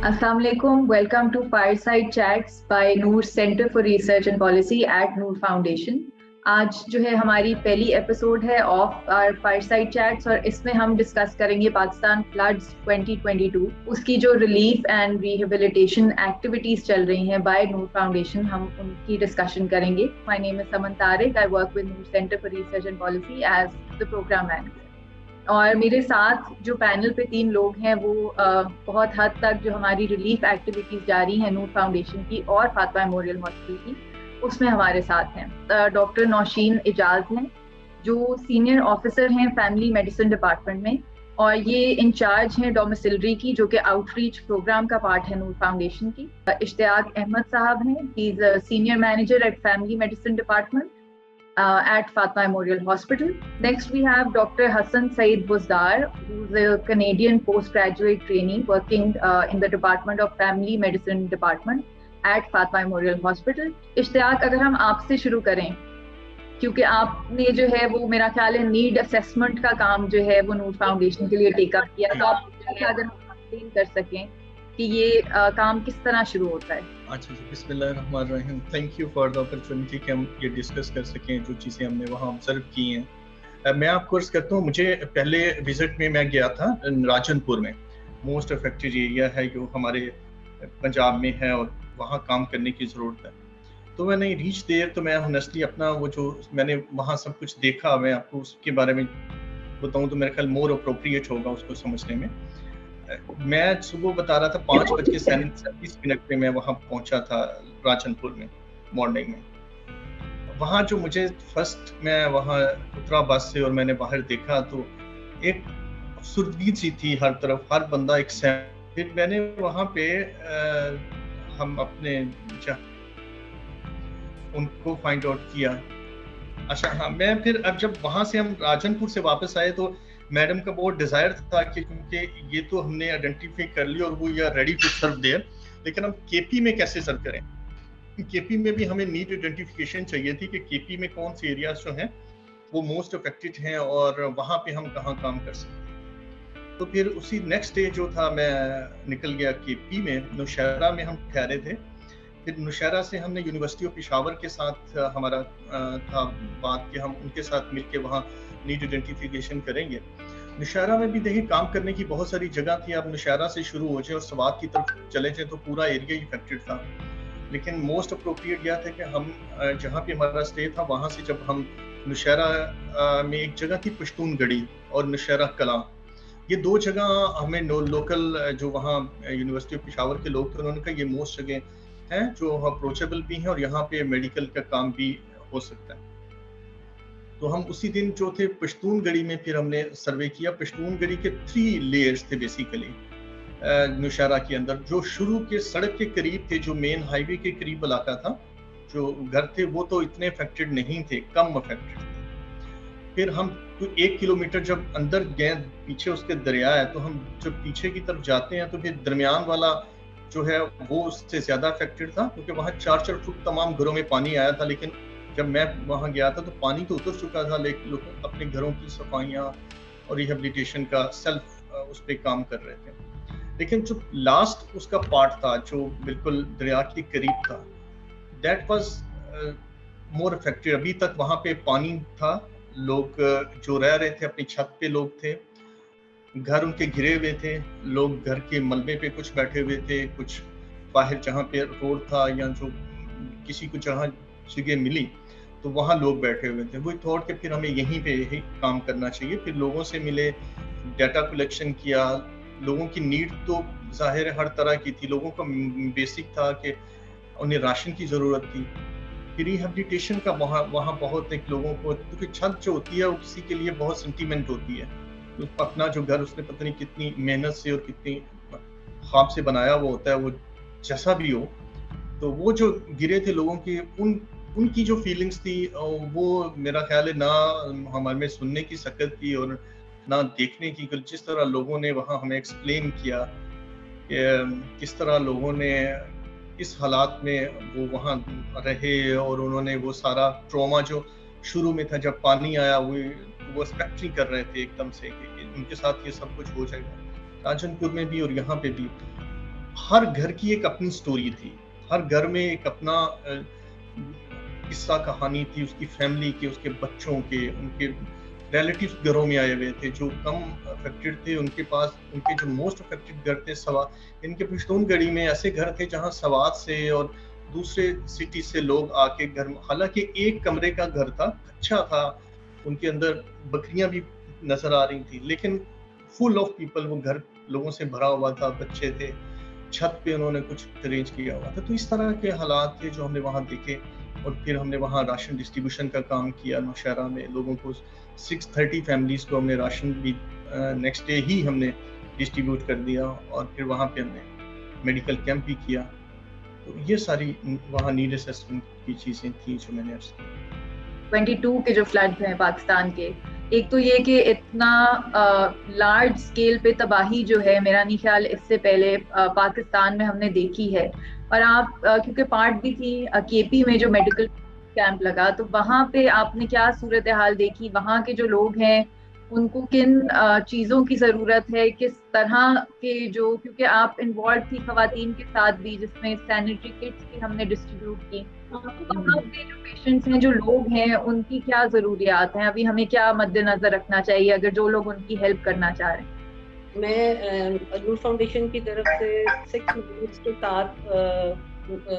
Assalamu alaikum. Welcome to Fireside Chats by Noor Center for Research and Policy at Noor Foundation. آج جو ہے ہماری پہلی episode ہے آف آر فائرسائڈ چیٹس اور اس میں ہم ڈسکس کریں گے پاکستان فلڈز 2022 اس کی جو ریلیف اینڈ ریہیبلیٹیشن ایکٹیویٹیز چل رہی ہیں بائی نور فاؤنڈیشن. ہم ان کی ڈسکشن کریں گے. مائی نیم از سمن Tariq. I work with Noor centre for research and policy as the program manager. اور میرے ساتھ جو پینل پہ 3 لوگ ہیں وہ بہت حد تک جو ہماری ریلیف ایکٹیویٹیز جاری ہیں نور فاؤنڈیشن کی اور فاطمہ میموریل ہاسپٹل کی اس میں ہمارے ساتھ ہیں. ڈاکٹر نوشین اعجاز ہیں جو سینئر آفیسر ہیں فیملی میڈیسن ڈپارٹمنٹ میں اور یہ انچارج ہیں ڈومیسلری کی جو کہ آؤٹ ریچ پروگرام کا پارٹ ہے نور فاؤنڈیشن کی. اشتیاق احمد صاحب ہیں. He is senior manager at family medicine department at Fatima Memorial Hospital. Next we have Dr. Hassan Saeed Buzdar, who's a Canadian postgraduate trainee working in the Department of Family Medicine Department at Fatima Memorial Hospital. اشتیاق اگر ہم آپ سے شروع کریں کیونکہ آپ نے جو ہے وہ میرا خیال ہے نیڈ اسیسمنٹ کا کام جو ہے وہ نور فاؤنڈیشن کے لیے ٹیک اپ کیا, تو آپ اگر ہم ایکسپلین کر سکیں کہ یہ کام کس طرح شروع ہوتا ہے. اچھا جی, بسم اللہ الرحمن الرحیم. Thank you for the opportunity کہ ہم یہ ڈسکس کر سکیں جو چیزیں ہم نے وہاں آبزرو کی ہیں. میں آپ کو عرض کرتا ہوں, مجھے پہلے وزٹ میں گیا تھا راجن پور میں. موسٹ افیکٹڈ ایریا ہے جو ہمارے پنجاب میں ہے اور وہاں کام کرنے کی ضرورت ہے. تو میں نے ریچ دیر تو میں ہنسلی اپنا وہ جو میں نے وہاں سب کچھ دیکھا میں آپ کو اس کے بارے میں بتاؤں تو میرا خیال مور اپروپریٹ ہوگا اس کو سمجھنے میں. میں صبح بتا رہا تھا 5:37 پہ میں وہاں پہنچا تھا راجن پور میں مارننگ میں. وہاں جو مجھے فرسٹ میں وہاں اترا بس سے اور میں نے باہر دیکھا تو ایک افسردگی سی تھی ہر طرف, ہر بندہ ایک پھر میں نے وہاں پہ ہم اپنے ان کو فائنڈ آؤٹ کیا. اچھا ہاں, میں پھر اب جب وہاں سے ہم راجن پور سے واپس آئے تو میڈم کا بہت ڈیزائر تھا کہ کیونکہ یہ تو ہم نے آئیڈینٹیفائی کر لی اور وہ یا ریڈی ٹو سرو دیئر, لیکن ہم کے پی میں کیسے سرو کریں. کے پی میں بھی ہمیں نیڈ آئیڈینٹیفیکیشن چاہیے تھی کہ کے پی میں کون سے ایریاز جو ہیں وہ موسٹ افیکٹڈ ہیں اور وہاں پہ ہم کہاں کام کر سکتے ہیں. تو پھر اسی نیکسٹ ڈے جو تھا میں نکل گیا کے پی میں. نوشہرہ میں ہم ٹھہرے تھے. پھر نوشہرہ سے ہم نے یونیورسٹی آف پشاور کے ساتھ ہمارا تھا بات کہ ہم ان کے ساتھ مل کے وہاں نیڈ آئیڈینٹیفیکیشن کریں گے. نوشہرہ میں بھی دیکھیں کام کرنے کی بہت ساری جگہ تھی. اب نوشہرہ سے شروع ہو جائے اور سوات کی طرف چلے جائیں تو پورا ایریا افیکٹڈ تھا, لیکن موسٹ اپروپریٹ یہ تھا کہ ہم جہاں پہ ہمارا اسٹے تھا وہاں سے جب ہم نوشہرہ میں ایک جگہ تھی پشتون گڑھی اور نوشہرہ کلاں, یہ 2 جگہ ہمیں لوکل جو وہاں یونیورسٹی آف پشاور کے لوگ تھے انہوں نے کہا یہ موسٹ جگہ ہیں جو اپروچیبل بھی ہیں اور یہاں پہ میڈیکل کا کام بھی ہو سکتا ہے. تو ہم اسی دن جو تھے پشتون گڑھی میں پھر ہم نے سروے کیا. پشتون گڑھی کے 3 لیئرز تھے بیسیکلی نوشہرہ کے اندر. جو شروع کے سڑک کے قریب تھے, جو مین ہائی وے کے قریب علاقہ تھا, جو گھر تھے وہ تو اتنے افیکٹڈ نہیں تھے, کم افیکٹڈ تھے. پھر ہم 1 کلومیٹر جب اندر گئے, پیچھے اس کے دریا ہے, تو ہم جب پیچھے کی طرف جاتے ہیں تو پھر درمیان والا جو ہے وہ اس سے زیادہ افیکٹڈ تھا کیونکہ وہاں 4 فٹ تمام گھروں میں پانی آیا تھا. لیکن جب میں وہاں گیا تھا تو پانی تو اتر چکا تھا, لیکن لوگ اپنے گھروں کی صفائیاں اور ریہیبلیٹیشن کا سیلف اس پہ کام کر رہے تھے. لیکن جو لاسٹ اس کا پارٹ تھا جو بالکل دریا کے قریب تھا, دیٹ واز مور افیکٹڈ. ابھی تک وہاں پہ پانی تھا, لوگ جو رہ رہے تھے اپنی چھت پہ لوگ تھے, گھر ان کے گھرے ہوئے تھے, لوگ گھر کے ملبے پہ کچھ بیٹھے ہوئے تھے, کچھ باہر جہاں پہ روڈ تھا یا جو کسی کو جہاں جگہ ملی تو وہاں لوگ بیٹھے ہوئے تھے. وہ تھاٹ کہ پھر ہمیں یہیں پہ یہی کام کرنا چاہیے. پھر لوگوں سے ملے, ڈیٹا کلیکشن کیا. لوگوں کی نیڈ تو ظاہر ہے ہر طرح کی تھی. لوگوں کا بیسک تھا کہ انہیں راشن کی ضرورت تھی. پھر ریہیبلیٹیشن کا وہاں بہت ایک لوگوں کو, کیونکہ چھت جو ہوتی ہے وہ کسی کے لیے بہت سینٹیمنٹ ہوتی ہے. اپنا جو گھر اس نے پتہ نہیں کتنی محنت سے اور کتنی خواب سے بنایا وہ ہوتا ہے, وہ جیسا بھی ہو. تو وہ جو گرے تھے لوگوں کی, ان کی جو فیلنگز تھی وہ میرا خیال ہے نہ ہمارے میں سننے کی سکت تھی اور نہ دیکھنے کی. جس طرح لوگوں نے وہاں ہمیں ایکسپلین کیا کہ کس طرح لوگوں نے اس حالات میں وہ وہاں رہے اور انہوں نے وہ سارا ٹراما جو شروع میں تھا جب پانی آیا وہ ایکسپیکٹ نہیں کر رہے تھے ایک دم سے کہ ان کے ساتھ یہ سب کچھ ہو جائے گا. راجن پور میں بھی اور یہاں پہ بھی ہر گھر کی ایک اپنی سٹوری تھی, ہر گھر میں ایک اپنا قصہ کہانی تھی, اس کی فیملی کے, اس کے بچوں کے, ان کے ریلیٹیوز گھروں میں آئے ہوئے تھے جو کم افیکٹڈ تھے, ان کے پاس ان کے جو موسٹ افیکٹڈ گھر تھے ان کے پشتون گڑھی میں ایسے گھر تھے جہاں سوات سے اور دوسرے سٹی سے لوگ آ کے گھر, حالانکہ ایک کمرے کا گھر تھا, اچھا تھا, ان کے اندر بکریاں بھی نظر آ رہی تھیں, لیکن فل آف پیپل, وہ گھر لوگوں سے بھرا ہوا تھا, بچے تھے, چھت پہ انہوں نے کچھ ارینج کیا ہوا تھا. تو اس طرح کے حالات تھے جو ہم نے وہاں دیکھے. اور پھر ہم نے وہاں راشن ڈسٹریبیوشن کا کام کیا نوشہرہ میں, لوگوں کو 630 فیملیز کو ہم نے راشن بھی نیکسٹ ڈے ہی ہم نے ڈسٹریبیوٹ کر دیا. اور پھر وہاں پہ ہم نے میڈیکل کیمپ بھی کیا. تو یہ ساری وہاں نیڈ اسسمنٹ کی چیزیں تھیں جو میں نے عرض کی. 22 کے جو فلڈ ہیں پاکستان کے, ایک تو یہ کہ اتنا لارج اسکیل پہ تباہی جو ہے میرا نہیں خیال اس سے پہلے پاکستان میں ہم نے دیکھی ہے. اور آپ کیونکہ پارٹ بھی تھی کے پی میں جو میڈیکل کیمپ لگا, تو وہاں پہ آپ نے کیا صورتحال دیکھی, وہاں کے جو لوگ ہیں ان کو کن چیزوں کی ضرورت ہے, کس طرح کے جو, کیونکہ آپ انوالو تھی خواتین کے ساتھ بھی جس میں سینیٹری کٹس بھی ہم نے ڈسٹریبیوٹ کی, وہاں پہ جو پیشنٹس ہیں, جو لوگ ہیں, ان کی کیا ضروریات ہیں, ابھی ہمیں کیا مد نظر رکھنا چاہیے اگر جو لوگ ان کی ہیلپ کرنا چاہ رہے ہیں. میں نور فاؤنڈیشن کی طرف سے 6 ممبرس کے ساتھ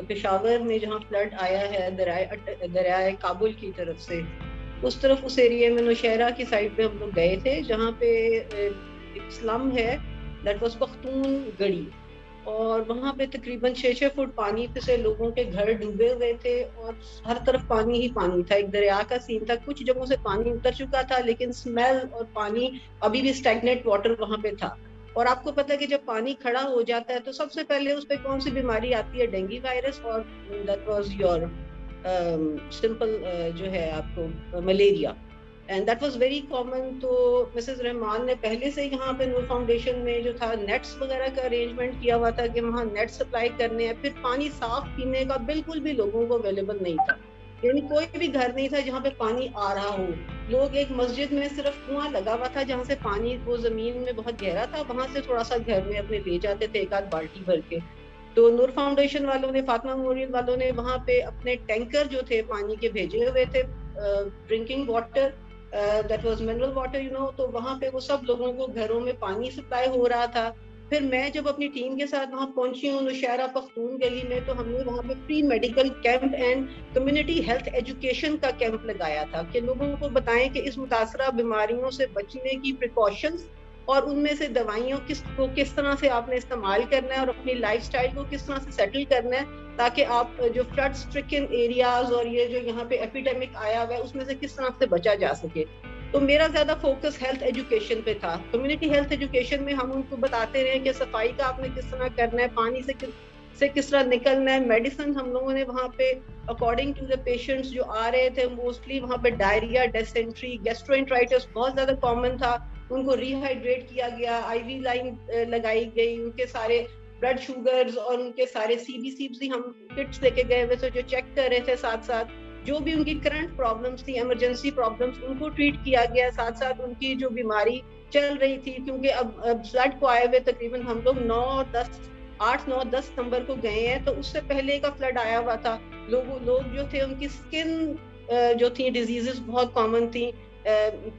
پشاور میں جہاں فلڈ آیا ہے دریائے کابل کی طرف سے, اس طرف اس ایریے میں نوشہرہ کی سائڈ پہ ہم لوگ گئے تھے, جہاں پہ ایک سلم ہے دیٹ واز پختون گڑھی, اور وہاں پہ تقریباً 6 فٹ پانی سے لوگوں کے گھر ڈوبے ہوئے تھے اور ہر طرف پانی ہی پانی تھا. ایک دریا کا سین تھا, کچھ جگہوں سے پانی اتر چکا تھا لیکن اسمیل اور پانی ابھی بھی اسٹیگنیٹ واٹر وہاں پہ تھا. اور آپ کو پتا ہے کہ جب پانی کھڑا ہو جاتا ہے تو سب سے پہلے اس پہ کون سی بیماری آتی ہے, ڈینگی وائرس, اور دیٹ واز یور سمپل جو ہے آپ کو malaria, and that was very common. تو مسز رحمان نے پہلے سے یہاں پہ نور فاؤنڈیشن میں جو تھا نیٹس وغیرہ کا ارینجمنٹ کیا ہوا تھا کہ وہاں نیٹ سپلائی کرنے ہیں. پھر پانی صاف پینے کا بالکل بھی لوگوں کو اویلیبل نہیں تھا, یعنی کوئی بھی گھر نہیں تھا جہاں پہ پانی آ رہا ہو. لوگ ایک مسجد میں صرف کنواں لگا ہوا تھا جہاں سے پانی وہ زمین میں بہت گہرا تھا, وہاں سے تھوڑا سا گھر میں اپنے لے جاتے تھے ایک آدھ بالٹی بھر کے. تو نور فاؤنڈیشن والوں نے, فاطمہ موریل والوں نے وہاں پہ اپنے ٹینکر جو تھے پانی کے بھیجے ہوئے تھے, drinking water, that was mineral water you know. تو وہاں پہ وہ سب لوگوں کو گھروں میں پانی سپلائی ہو رہا تھا. پھر میں جب اپنی ٹیم کے ساتھ وہاں پہنچی ہوں نوشہرہ پختون گلی میں, تو ہم نے وہاں پہ free medical camp and community health education کا کیمپ لگایا تھا کہ لوگوں کو بتائیں کہ اس متاثرہ بیماریوں سے بچنے کی پریکاشنز اور ان میں سے دوائیوں کو کس طرح سے آپ نے استعمال کرنا ہے اور اپنی لائف سٹائل کو کس طرح سے سیٹل کرنا ہے, تاکہ آپ جو فلڈ اسٹرکن ایریاز اور یہ جو یہاں پہ ایپیڈیمک آیا ہوا ہے اس میں سے کس طرح سے بچا جا سکے. تو میرا زیادہ فوکس ہیلتھ ایجوکیشن پہ تھا. کمیونٹی ہیلتھ ایجوکیشن میں ہم ان کو بتاتے رہے کہ صفائی کا آپ نے کس طرح کرنا ہے, پانی سے کس طرح نکلنا ہے. میڈیسن ہم لوگوں نے وہاں پہ اکارڈنگ ٹو دا پیشنٹس جو آ رہے تھے, موسٹلی وہاں پہ ڈائریا, ڈیسینٹری, گیسٹروانٹرائٹس بہت زیادہ کامن تھا, ان کو ری ہائیڈریٹ کیا گیا, آئی وی لائن لگائی گئی, ان کے سارے بلڈ شوگرز اور ان کے سارے CBC بھی ہم کٹس لے کے گئے ہوئے تھے جو چیک کر رہے تھے. ساتھ ساتھ جو بھی ان کی کرنٹ پرابلمس تھی, ایمرجنسی پرابلمس, ان کو ٹریٹ کیا گیا. ساتھ ساتھ ان کی جو بیماری چل رہی تھی, کیونکہ اب فلڈ کو آئے ہوئے تقریباً ہم لوگ 8, 9, 10 نمبر کو گئے ہیں, تو اس سے پہلے کا فلڈ آیا ہوا تھا. لوگ جو تھے ان کی سکن جو تھی ڈیزیزز بہت کامن تھیں,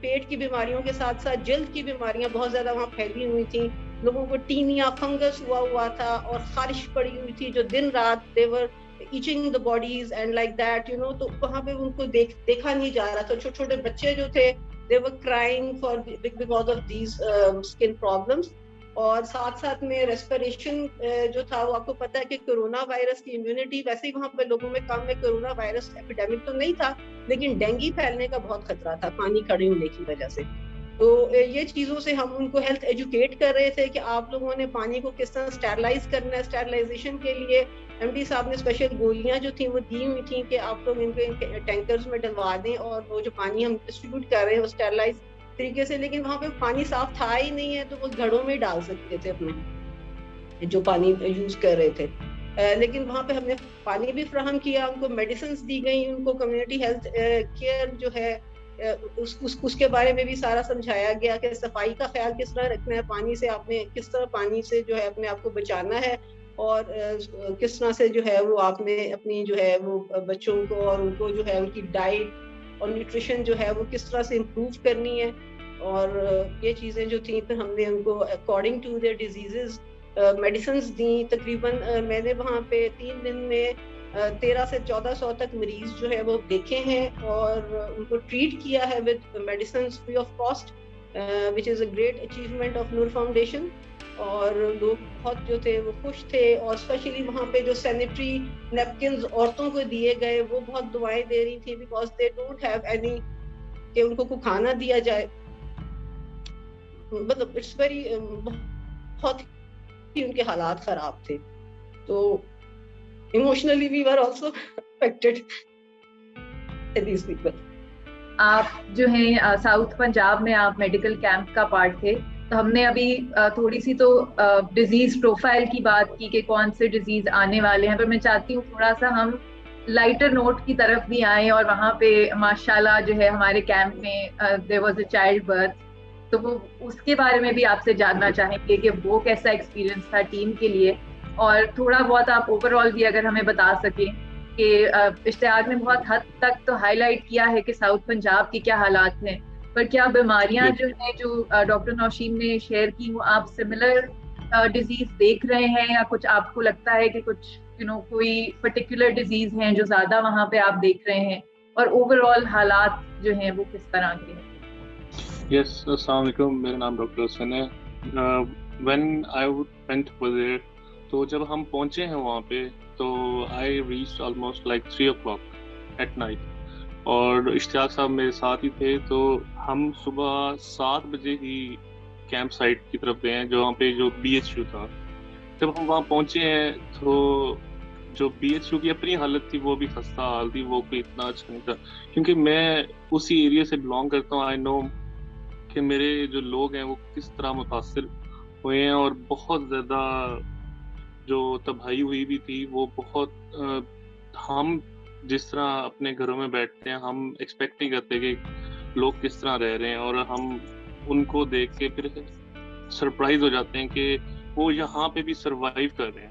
پیٹ کی بیماریوں کے ساتھ ساتھ جلد کی بیماریاں بہت زیادہ وہاں پھیلی ہوئی تھیں. لوگوں کو ٹینیا, فنگس ہوا تھا اور خارش پڑی ہوئی تھی جو دن رات they were itching the bodies and like that you know. تو وہاں پہ ان کو دیکھا نہیں جا رہا تھا. چھوٹے چھوٹے بچے جو تھے they were crying because of these skin problems. اور ساتھ ساتھ میں ریسپریشن جو تھا, وہ آپ کو پتا ہے کہ کورونا وائرس کی امیونٹی ویسے ہی وہاں پہ لوگوں میں کم ہے. کورونا وائرس ایپیڈیمک تو نہیں تھا لیکن ڈینگی پھیلنے کا بہت خطرہ تھا پانی کھڑے ہونے کی وجہ سے. تو یہ چیزوں سے ہم ان کو ہیلتھ ایجوکیٹ کر رہے تھے کہ آپ لوگوں نے پانی کو کس طرح اسٹیرلائز کرنا ہے. اسٹیرلائزیشن کے لیے MD صاحب نے اسپیشل گولیاں جو تھیں وہ دی ہوئی تھیں کہ آپ لوگ ان کے ٹینکرز میں ڈلوا دیں, اور وہ جو پانی ہم ڈسٹریبیوٹ کر رہے ہیں وہ اسٹیرلائز طریقے سے. لیکن وہاں پہ پانی صاف تھا ہی نہیں ہے, تو وہ گھڑوں میں ڈال سکتے تھے اپنے جو پانی یوز کر رہے تھے. لیکن وہاں پہ ہم نے پانی بھی فراہم کیا, ان کو میڈیسنز دی گئی, ان کو کمیونٹی ہیلتھ کیئر جو ہے اس کے بارے میں بھی سارا سمجھایا گیا کہ صفائی کا خیال کس طرح رکھنا ہے, پانی سے آپ نے کس طرح پانی سے جو ہے اپنے آپ کو بچانا ہے. اور کس طرح سے جو ہے وہ آپ نے اپنی جو ہے وہ بچوں کو اور ان کو جو ہے ان کی ڈائٹ اور نیوٹریشن جو ہے وہ کس طرح سے امپروو کرنی ہے. اور یہ چیزیں جو تھیں پھر ہم نے ان کو according to their diseases medicines دیں. تقریباً میں نے وہاں پہ 3 دن میں 1300 سے 1400 تک مریض جو ہے وہ دیکھے ہیں اور ان کو ٹریٹ کیا ہے with medicines free of cost, which is a great achievement of Noor foundation. اور لوگ بہت جو تھے وہ خوش تھے, اور اسپیشلی وہاں پہ جو سینیٹری نیپکنز عورتوں کو دیے گئے وہ بہت دعائیں دے رہی تھی, because they don't have any کہ ان کو کھانا دیا جائے. مطلب اٹس ویری بہت ہی ان کے حالات خراب تھے. تو emotionally we were also affected these people. آپ جو ہیں ساؤتھ پنجاب میں آپ میڈیکل کیمپ کا پارٹ تھے, تو ہم نے ابھی تھوڑی سی تو ڈیزیز پروفائل کی بات کی کہ کون سے ڈیزیز آنے والے ہیں, پر میں چاہتی ہوں تھوڑا سا ہم لائٹر نوٹ کی طرف بھی آئیں. اور وہاں پہ ماشاءاللہ جو ہے ہمارے کیمپ میں there was a child birth, تو وہ اس کے بارے میں بھی آپ سے جاننا چاہیں گے کہ وہ کیسا ایکسپیرئنس تھا ٹیم کے لیے, اور تھوڑا بہت آپ اوور آل بھی اگر ہمیں بتا سکیں کہ اشتیاق نے بہت حد تک تو ہائی لائٹ کیا ہے کہ ساؤتھ پنجاب کے کیا حالات ہیں, پر کیا بیماریاں جو ہیں جو ڈاکٹر نوشین نے شیئر کی وہ آپ سملر ڈیزیز دیکھ رہے ہیں, یا کچھ آپ کو لگتا ہے کہ کچھ کوئی پرٹیکولر ڈیزیز ہیں جو زیادہ وہاں پہ آپ دیکھ رہے ہیں, اور اوور آل حالات جو ہیں وہ کس طرح کے ہیں؟ یس, السلام علیکم, میرا نام ڈاکٹر حسن ہے. وین آئی وینٹ اوور, تو جب ہم پہنچے ہیں وہاں پہ تو I reach almost like 3 o'clock at night, اور اشتیاق صاحب میرے ساتھ ہی تھے. تو ہم صبح 7 بجے ہی کیمپ سائٹ کی طرف گئے ہیں, جو وہاں پہ جو BHU تھا. جب ہم وہاں پہنچے ہیں تو جو BHU کی اپنی حالت تھی وہ بھی خستہ حال تھی, وہ کوئی اتنا اچھا نہیں تھا, کیونکہ میں اسی ایریا سے بلانگ کرتا ہوں. آئی نو کہ میرے جو لوگ ہیں وہ کس طرح متاثر ہوئے ہیں, اور بہت زیادہ جو تباہی ہوئی بھی تھی وہ بہت. ہم جس طرح اپنے گھروں میں بیٹھتے ہیں ہم ایکسپیکٹ نہیں کرتے کہ لوگ کس طرح رہ رہے ہیں, اور ہم ان کو دیکھ کے پھر سرپرائز ہو جاتے ہیں کہ وہ یہاں پہ بھی سروائیو کر رہے ہیں,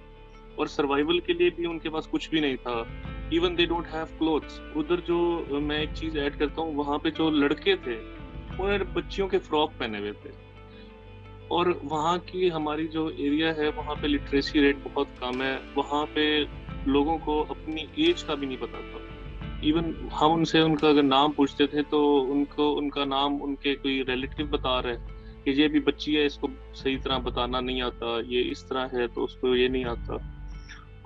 اور سروائیول کے لیے بھی ان کے پاس کچھ بھی نہیں تھا. Even they don't have clothes. ادھر جو میں ایک چیز ایڈ کرتا ہوں, وہاں پہ جو لڑکے تھے وہ بچیوں کے فراک پہنے ہوئے تھے, اور وہاں کی ہماری جو ایریا ہے وہاں پہ لٹریسی ریٹ بہت کم ہے. وہاں پہ لوگوں کو اپنی ایج کا بھی نہیں پتا تھا. ایون ہم ان سے ان کا اگر نام پوچھتے تھے تو ان کو ان کا نام ان کے کوئی ریلیٹیو بتا رہے کہ یہ بھی بچی ہے, اس کو صحیح طرح بتانا نہیں آتا, یہ اس طرح ہے تو اس کو یہ نہیں آتا.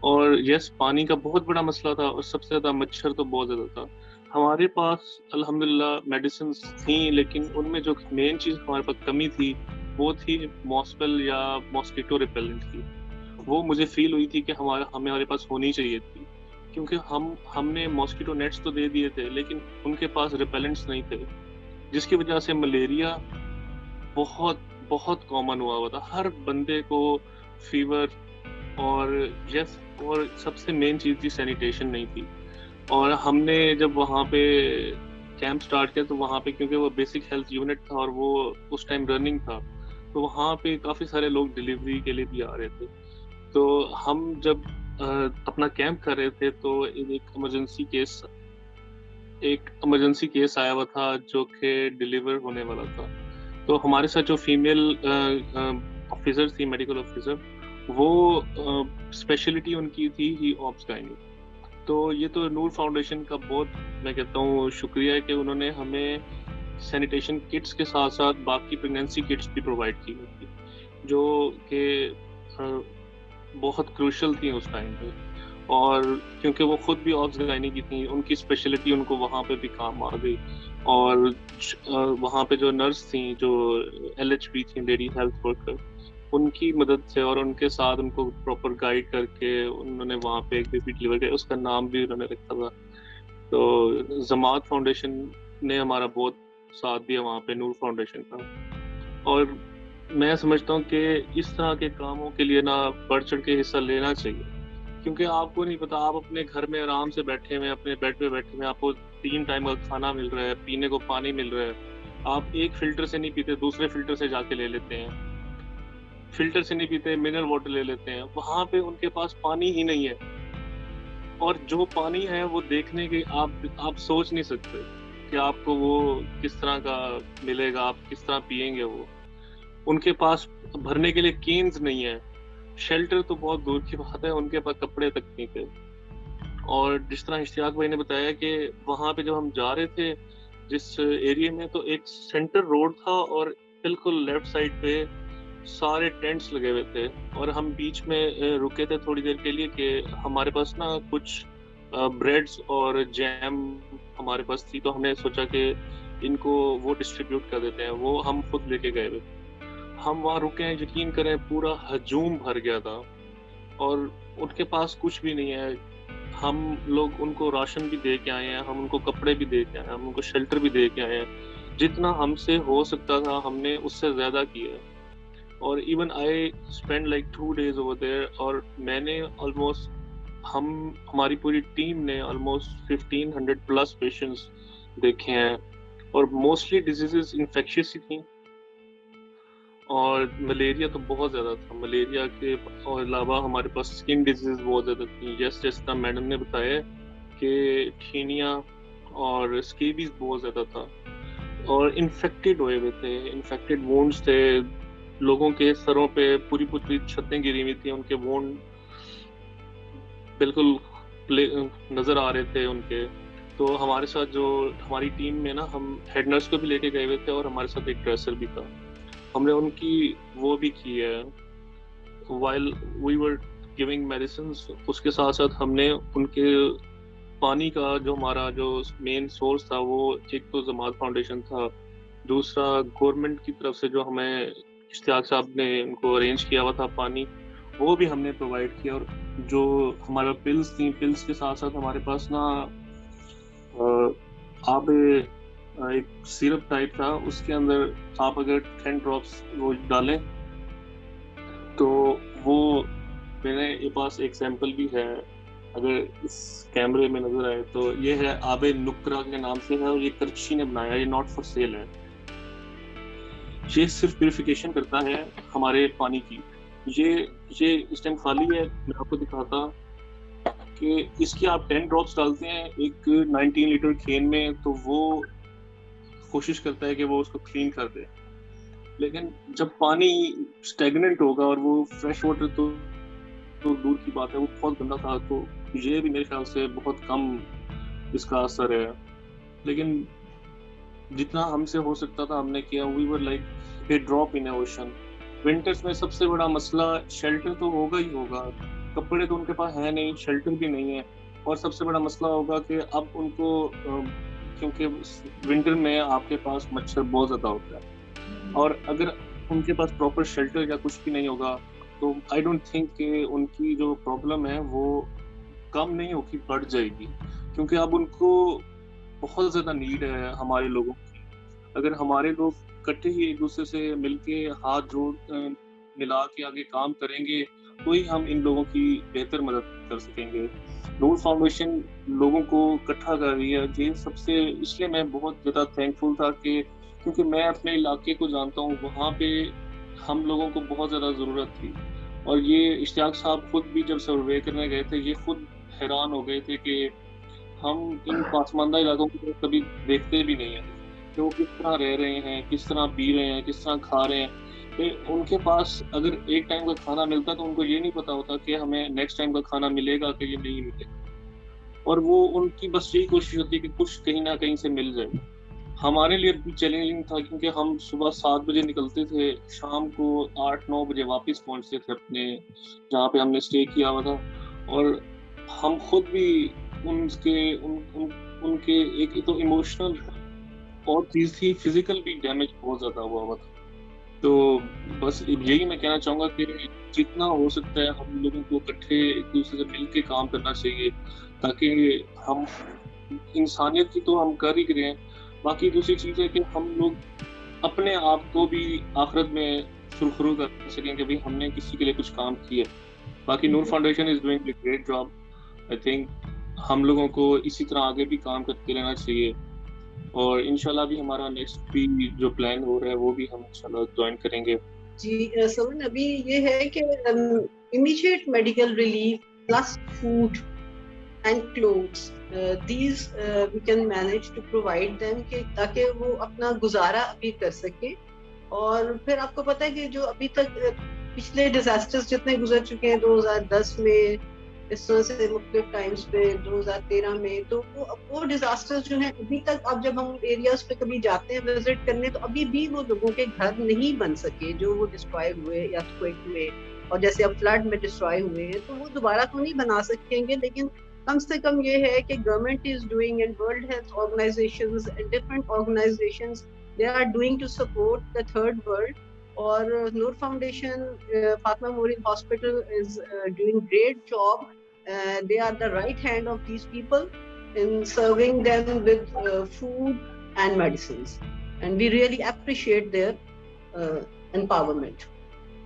اور یس, پانی کا بہت بڑا مسئلہ تھا, اور سب سے زیادہ مچھر تو بہت زیادہ تھا. ہمارے پاس الحمدللہ میڈیسنس تھیں, لیکن ان میں جو مین چیز ہمارے پاس کمی تھی وہ تھی ماسپل یا ماسکیٹو ریپیلنٹ کی. وہ مجھے فیل ہوئی تھی کہ ہمارے پاس ہونی چاہیے تھی, کیونکہ ہم نے ماسکیٹو نیٹس تو دے دیے تھے لیکن ان کے پاس ریپیلنٹس نہیں تھے, جس کی وجہ سے ملیریا بہت بہت کامن ہوا تھا. ہر بندے کو فیور, اور یس, اور سب سے مین چیز تھی سینیٹیشن نہیں تھی. اور ہم نے جب وہاں پہ کیمپ سٹارٹ کیا تو وہاں پہ کیونکہ وہ بیسک ہیلتھ یونٹ تھا اور وہ اس ٹائم رننگ تھا, تو وہاں پہ کافی سارے لوگ ڈلیوری کے لیے بھی آ رہے تھے. تو ہم جب اپنا کیمپ کر رہے تھے تو ایک ایمرجنسی کیس آیا ہوا تھا جو کہ ڈلیور ہونے والا تھا. تو ہمارے ساتھ جو فیمیل آفیسر تھی, میڈیکل آفیسر, وہ اسپیشلٹی ان کی تھی ہی آپس گائنی. تو یہ تو نور فاؤنڈیشن کا بہت میں کہتا ہوں شکریہ ہے کہ انہوں نے ہمیں سینیٹیشن کٹس کے ساتھ ساتھ باقی پریگنینسی کٹس بھی پرووائڈ کی ہوئی تھی, جو کہ بہت کروشل تھیں اس ٹائم پہ. اور کیونکہ وہ خود بھی آپس گائنی کی تھیں, ان کی اسپیشلٹی ان کو وہاں پہ بھی کام آ گئی. اور وہاں پہ جو نرس تھیں, جو LHP تھیں, لیڈی ہیلتھ ورکر, ان کی مدد سے اور ان کے ساتھ ان کو پراپر گائیڈ کر کے انہوں نے وہاں پہ ایک بیبی ڈلیور کیا, اس کا نام بھی انہوں نے رکھا تھا. تو زماعت فاؤنڈیشن نے ہمارا بہت ساتھ دیا وہاں پہ, نور فاؤنڈیشن کا. اور میں سمجھتا ہوں کہ اس طرح کے کاموں کے لیے نا بڑھ چڑھ کے حصہ لینا چاہیے, کیونکہ آپ کو نہیں پتا, آپ اپنے گھر میں آرام سے بیٹھے ہوئے, اپنے بیڈ پہ بیٹھے ہوئے, آپ کو 3 ٹائم کا کھانا مل رہا ہے, پینے کو پانی مل رہا ہے, آپ ایک فلٹر سے نہیں پیتے, دوسرے فلٹر سے جا کے لے لیتے ہیں. فلٹر سے نہیں پیتے, منرل واٹر لے لیتے ہیں. وہاں پہ ان کے پاس پانی ہی نہیں ہے, اور جو پانی ہے وہ دیکھنے کے آپ سوچ نہیں سکتے کہ آپ کو وہ کس طرح کا ملے گا, آپ کس طرح پیئیں گے وہ. ان کے پاس بھرنے کے لیے کینز نہیں ہے, شیلٹر تو بہت دور کی بات ہے, ان کے پاس کپڑے تک نہیں تھے. اور جس طرح اشتیاق بھائی نے بتایا کہ وہاں پہ جب ہم جا رہے تھے جس ایریے میں, تو ایک سینٹر روڈ تھا اور بالکل لیفٹ سائڈ پہ سارے ٹینٹس لگے ہوئے تھے, اور ہم بیچ میں رکے تھے تھوڑی دیر کے لیے کہ ہمارے پاس نا کچھ بریڈز اور جیم ہمارے پاس تھی, تو ہم نے سوچا کہ ان کو وہ ڈسٹریبیوٹ کر دیتے ہیں. وہ ہم خود لے کے گئے ہوئے. ہم وہاں رکے ہیں, یقین کریں پورا ہجوم بھر گیا تھا, اور ان کے پاس کچھ بھی نہیں ہے. ہم لوگ ان کو راشن بھی دے کے آئے ہیں, ہم ان کو کپڑے بھی دے کے آئے ہیں, ہم ان کو شیلٹر بھی دے کے آئے ہیں. جتنا ہم سے ہو سکتا تھا ہم نے اس سے زیادہ کیا ہے. اور even I spend like 2 days over there, اور میں نے آلموسٹ ہماری پوری ٹیم نے آلموسٹ 1500+ پیشنٹس دیکھے ہیں, اور موسٹلی ڈیزیزز انفیکشس ہی تھیں, اور ملیریا تو بہت زیادہ تھا. ملیریا کے علاوہ ہمارے پاس اسکن ڈیزیز بہت زیادہ تھیں, جس طرح میڈم نے بتایا کہ ٹھینیا اور اسکیبیز بہت زیادہ تھا, اور انفیکٹڈ ہوئے ہوئے تھے, انفیکٹڈ وونڈس تھے. لوگوں کے سروں پہ پوری چھتیں گری ہوئی تھیں, ان کے وونڈ بالکل نظر آ رہے تھے ان کے. تو ہمارے ساتھ جو ہماری ٹیم میں نا, ہم ہیڈ نرس کو بھی لے کے گئے ہوئے تھے, اور ہمارے ساتھ ایک ڈریسر بھی تھا. ہم نے ان کی وہ بھی کی ہے while we were giving medicines. اس کے ساتھ ساتھ ہم نے ان کے پانی کا جو ہمارا جو مین سورس تھا, وہ ایک تو زماد فاؤنڈیشن تھا, دوسرا گورنمنٹ کی طرف سے جو ہمیں اشتیاق صاحب نے ان کو ارینج کیا ہوا تھا پانی, وہ بھی ہم نے پرووائڈ کیا. اور جو ہمارا پلس تھیں, پلس کے ساتھ ساتھ ہمارے پاس نا آپ ایک سیرپ ٹائپ تھا, اس کے اندر آپ اگر 10 ڈراپس وہ ڈالیں تو وہ, میرے پاس ایک سیمپل بھی ہے, اگر اس کیمرے میں نظر آئے تو یہ ہے آب نکرا کے نام سے ہے, اور یہ کرچی نے بنایا, یہ ناٹ فار سیل ہے. یہ صرف پیوریفیکیشن کرتا ہے ہمارے پانی کی. یہ اس ٹائم خالی ہے, میں آپ کو دکھاتا کہ اس کی آپ 10 ڈراپس ڈالتے ہیں ایک 19 لیٹر کین میں, تو وہ کوشش کرتا ہے کہ وہ اس کو کلین کر دے. لیکن جب پانی اسٹیگننٹ ہوگا, اور وہ فریش واٹر تو دور کی بات ہے, وہ بہت گندا تھا, تو یہ بھی میرے خیال سے بہت کم اس کا اثر ہے. لیکن جتنا ہم سے ہو سکتا تھا ہم نے کیا. We were like a drop in a ocean. Winters میں سب سے بڑا مسئلہ شیلٹر تو ہوگا ہی ہوگا, کپڑے تو ان کے پاس ہے نہیں, شیلٹر بھی نہیں ہے, اور سب سے بڑا مسئلہ ہوگا کہ اب ان کو, کیونکہ ونٹر میں آپ کے پاس مچھر بہت زیادہ ہوتا ہے, اور اگر ان کے پاس پراپر شیلٹر یا کچھ بھی نہیں ہوگا تو آئی ڈونٹ تھنک کہ ان کی جو پرابلم ہے وہ کم نہیں ہوگی, بڑھ جائے گی. کیونکہ اب ان کو بہت زیادہ نیڈ ہے ہمارے لوگوں کی. اگر ہمارے لوگ کٹھے ہی ایک دوسرے سے مل کے ہاتھ جوڑ ملا کے آگے کام کریں گے تو ہی ہم ان لوگوں کی بہتر مدد کر سکیں گے. نور فاؤنڈیشن لوگوں کو اکٹھا کر رہی ہے. یہ سب سے اس لیے میں بہت زیادہ تھینک فل تھا کہ کیونکہ میں اپنے علاقے کو جانتا ہوں, وہاں پہ ہم لوگوں کو بہت زیادہ ضرورت تھی. اور یہ اشتیاق صاحب خود بھی جب سروے کرنے گئے تھے, یہ خود حیران ہو گئے تھے کہ ہم ان پسماندہ علاقوں کو کبھی دیکھتے بھی نہیں ہیں کہ وہ کس طرح رہ رہے ہیں, کس طرح پی رہے ہیں, کس طرح کھا رہے ہیں. کہ ان کے پاس اگر ایک ٹائم کا کھانا ملتا تو ان کو یہ نہیں پتا ہوتا کہ ہمیں نیکسٹ ٹائم کا کھانا ملے گا کہ یہ نہیں ملے گا, اور وہ ان کی بس یہی کوشش ہوتی ہے کہ کچھ کہیں نہ کہیں سے مل جائے. ہمارے لیے بھی چیلنجنگ تھا کیونکہ ہم صبح 7 بجے نکلتے تھے, شام کو 8-9 بجے واپس پہنچتے تھے اپنے جہاں پہ ہم نے اسٹے کیا ہوا تھا. اور ہم خود بھی ان کے ایک تو ایموشنل اور چیز تھی, فزیکل بھی ڈیمیج بہت زیادہ ہوا تھا. تو بس یہی میں کہنا چاہوں گا کہ جتنا ہو سکتا ہے ہم لوگوں کو اکٹھے ایک دوسرے سے مل کے کام کرنا چاہیے, تاکہ ہم انسانیت کی تو ہم کر ہی رہے ہیں. باقی دوسری چیز ہے کہ ہم لوگ اپنے آپ کو بھی آخرت میں سرخرو کر سکیں کہ بھی ہم نے کسی کے لیے کچھ کام کیا. باقی Noor foundation is doing a great job. I think ہم لوگوں کو اسی طرح آگے بھی کام کرتے رہنا چاہیے, اور انشاءاللہ بھی ہمارا نیکسٹ بھی جو پلان ہو رہا ہے وہ بھی ہم انشاءاللہ جوائن کریں گے. جی سمن ابھی یہ ہے کہ immediate medical relief plus food and clothes, these we can manage to provide them کہ تاکہ وہ اپنا گزارا ابھی کر سکے. اور پھر آپ کو پتہ ہے کہ جو ابھی تک پچھلے ڈیزاسٹرز جتنے گزر چکے ہیں 2010 میں اس طرح سے مختلف ٹائمز پہ 2013 میں, تو وہ ڈیزاسٹرز جو ہیں ابھی تک اب جب ہم ایریاز پہ کبھی جاتے ہیں وزٹ کرنے تو ابھی بھی وہ لوگوں کے گھر نہیں بن سکے جو وہ ڈسٹرائے ہوئے یا کوئک میں, اور جیسے اب فلڈ میں ڈسٹرائے ہوئے ہیں تو وہ دوبارہ تو نہیں بنا سکیں گے, لیکن کم سے کم یہ ہے کہ government is doing and world health organizations and different organizations they are doing to support the third world. اور Noor foundation Fatima memorial hospital is doing great job. They are the right hand of these people in serving them with food and medicines, and we really appreciate their empowerment.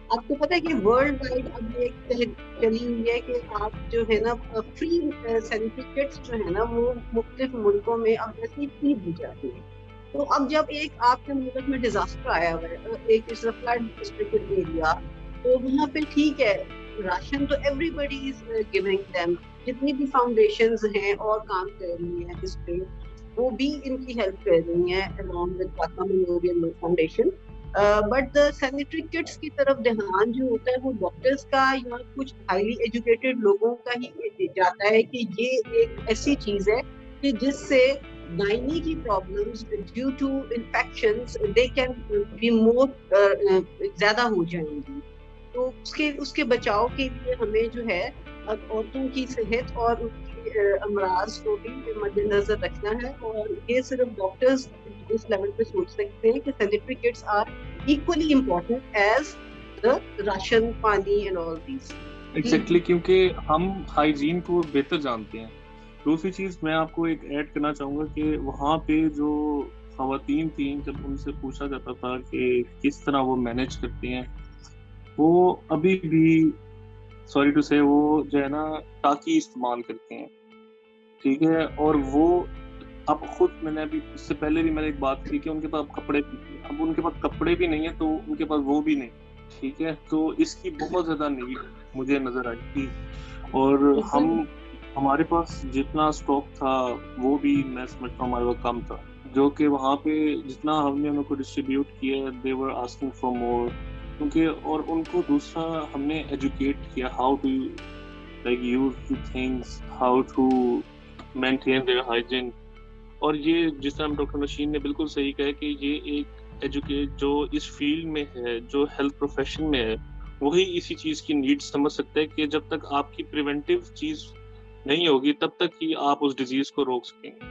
آپ کو پتہ ہے کہ world wide اب ایک تحریک چلی ہوئی ہے کہ آپ جو ہے نا فری سرٹیفکیٹس جو ہے نا وہ مختلف ملکوں میں اب ایسی فری دی جاتی ہیں. تو اب جب ایک آپ کے ملک میں ڈیزاسٹر آیا ہوا ہے, ایک اس فلڈ ڈسٹرکٹ ایریا, تو وہاں پہ ٹھیک ہے راشن تو everybody is giving them, جتنی بھی فاؤنڈیشنز ہیں اور کام کر رہی ہیں اس پہ وہ بھی ان کی ہیلپ کر رہی ہیں along with Fatima memorial foundation. But sanitary kits کی طرف دھیان جو ہوتا ہے وہ ڈاکٹرز کا یا کچھ ہائیلی ایجوکیٹڈ لوگوں کا ہی جاتا ہے کہ یہ ایک ایسی چیز ہے کہ جس سے گائنی کی problems due to infections they can be more زیادہ ہو جائیں گی. تو اس کے بچاؤ کے لیے ہمیں جو ہے عورتوں کی صحت اور ان کی امراض کو بھی مد نظر رکھنا ہے, اور یہ صرف ڈاکٹرز اس لیول پہ سوچ سکتے ہیں کہ sanitary kits are equally important as the ration, pani and all these. Exactly, کیونکہ ہم ہائیجین کو بہتر جانتے ہیں. دوسری چیز میں آپ کو ایک ایڈ کرنا چاہوں گا کہ وہاں پہ جو خواتین تھیں جب ان سے پوچھا جاتا تھا کہ کس طرح وہ مینیج کرتی ہیں, وہ ابھی بھی سوری ٹو سے وہ جو ہے نا ٹاکی استعمال کرتے ہیں, ٹھیک ہے. اور وہ اب خود میں نے ابھی اس سے پہلے بھی میں نے ایک بات کی کہ ان کے پاس کپڑے, اب ان کے پاس کپڑے بھی نہیں ہیں تو ان کے پاس وہ بھی نہیں, ٹھیک ہے. تو اس کی بہت زیادہ نیڈ مجھے نظر آئی تھی, اور ہمارے پاس جتنا اسٹاک تھا وہ بھی میں سمجھتا ہوں ہمارے پاس کم تھا, جو کہ وہاں پہ جتنا ہم نے ان کو ڈسٹریبیوٹ کیا they were asking for more, کیونکہ اور ان کو دوسرا ہم نے ایجوکیٹ کیا how to like use the things, how to maintain their hygiene. اور یہ جس طرح ڈاکٹر نشین نے بالکل صحیح کہا کہ یہ ایک ایجوکیٹ جو اس فیلڈ میں ہے, جو ہیلتھ پروفیشن میں ہے, وہی اسی چیز کی نیڈ سمجھ سکتا ہے کہ جب تک آپ کی پریونٹیو چیز نہیں ہوگی تب تک ہی آپ اس ڈیزیز کو روک سکیں گے.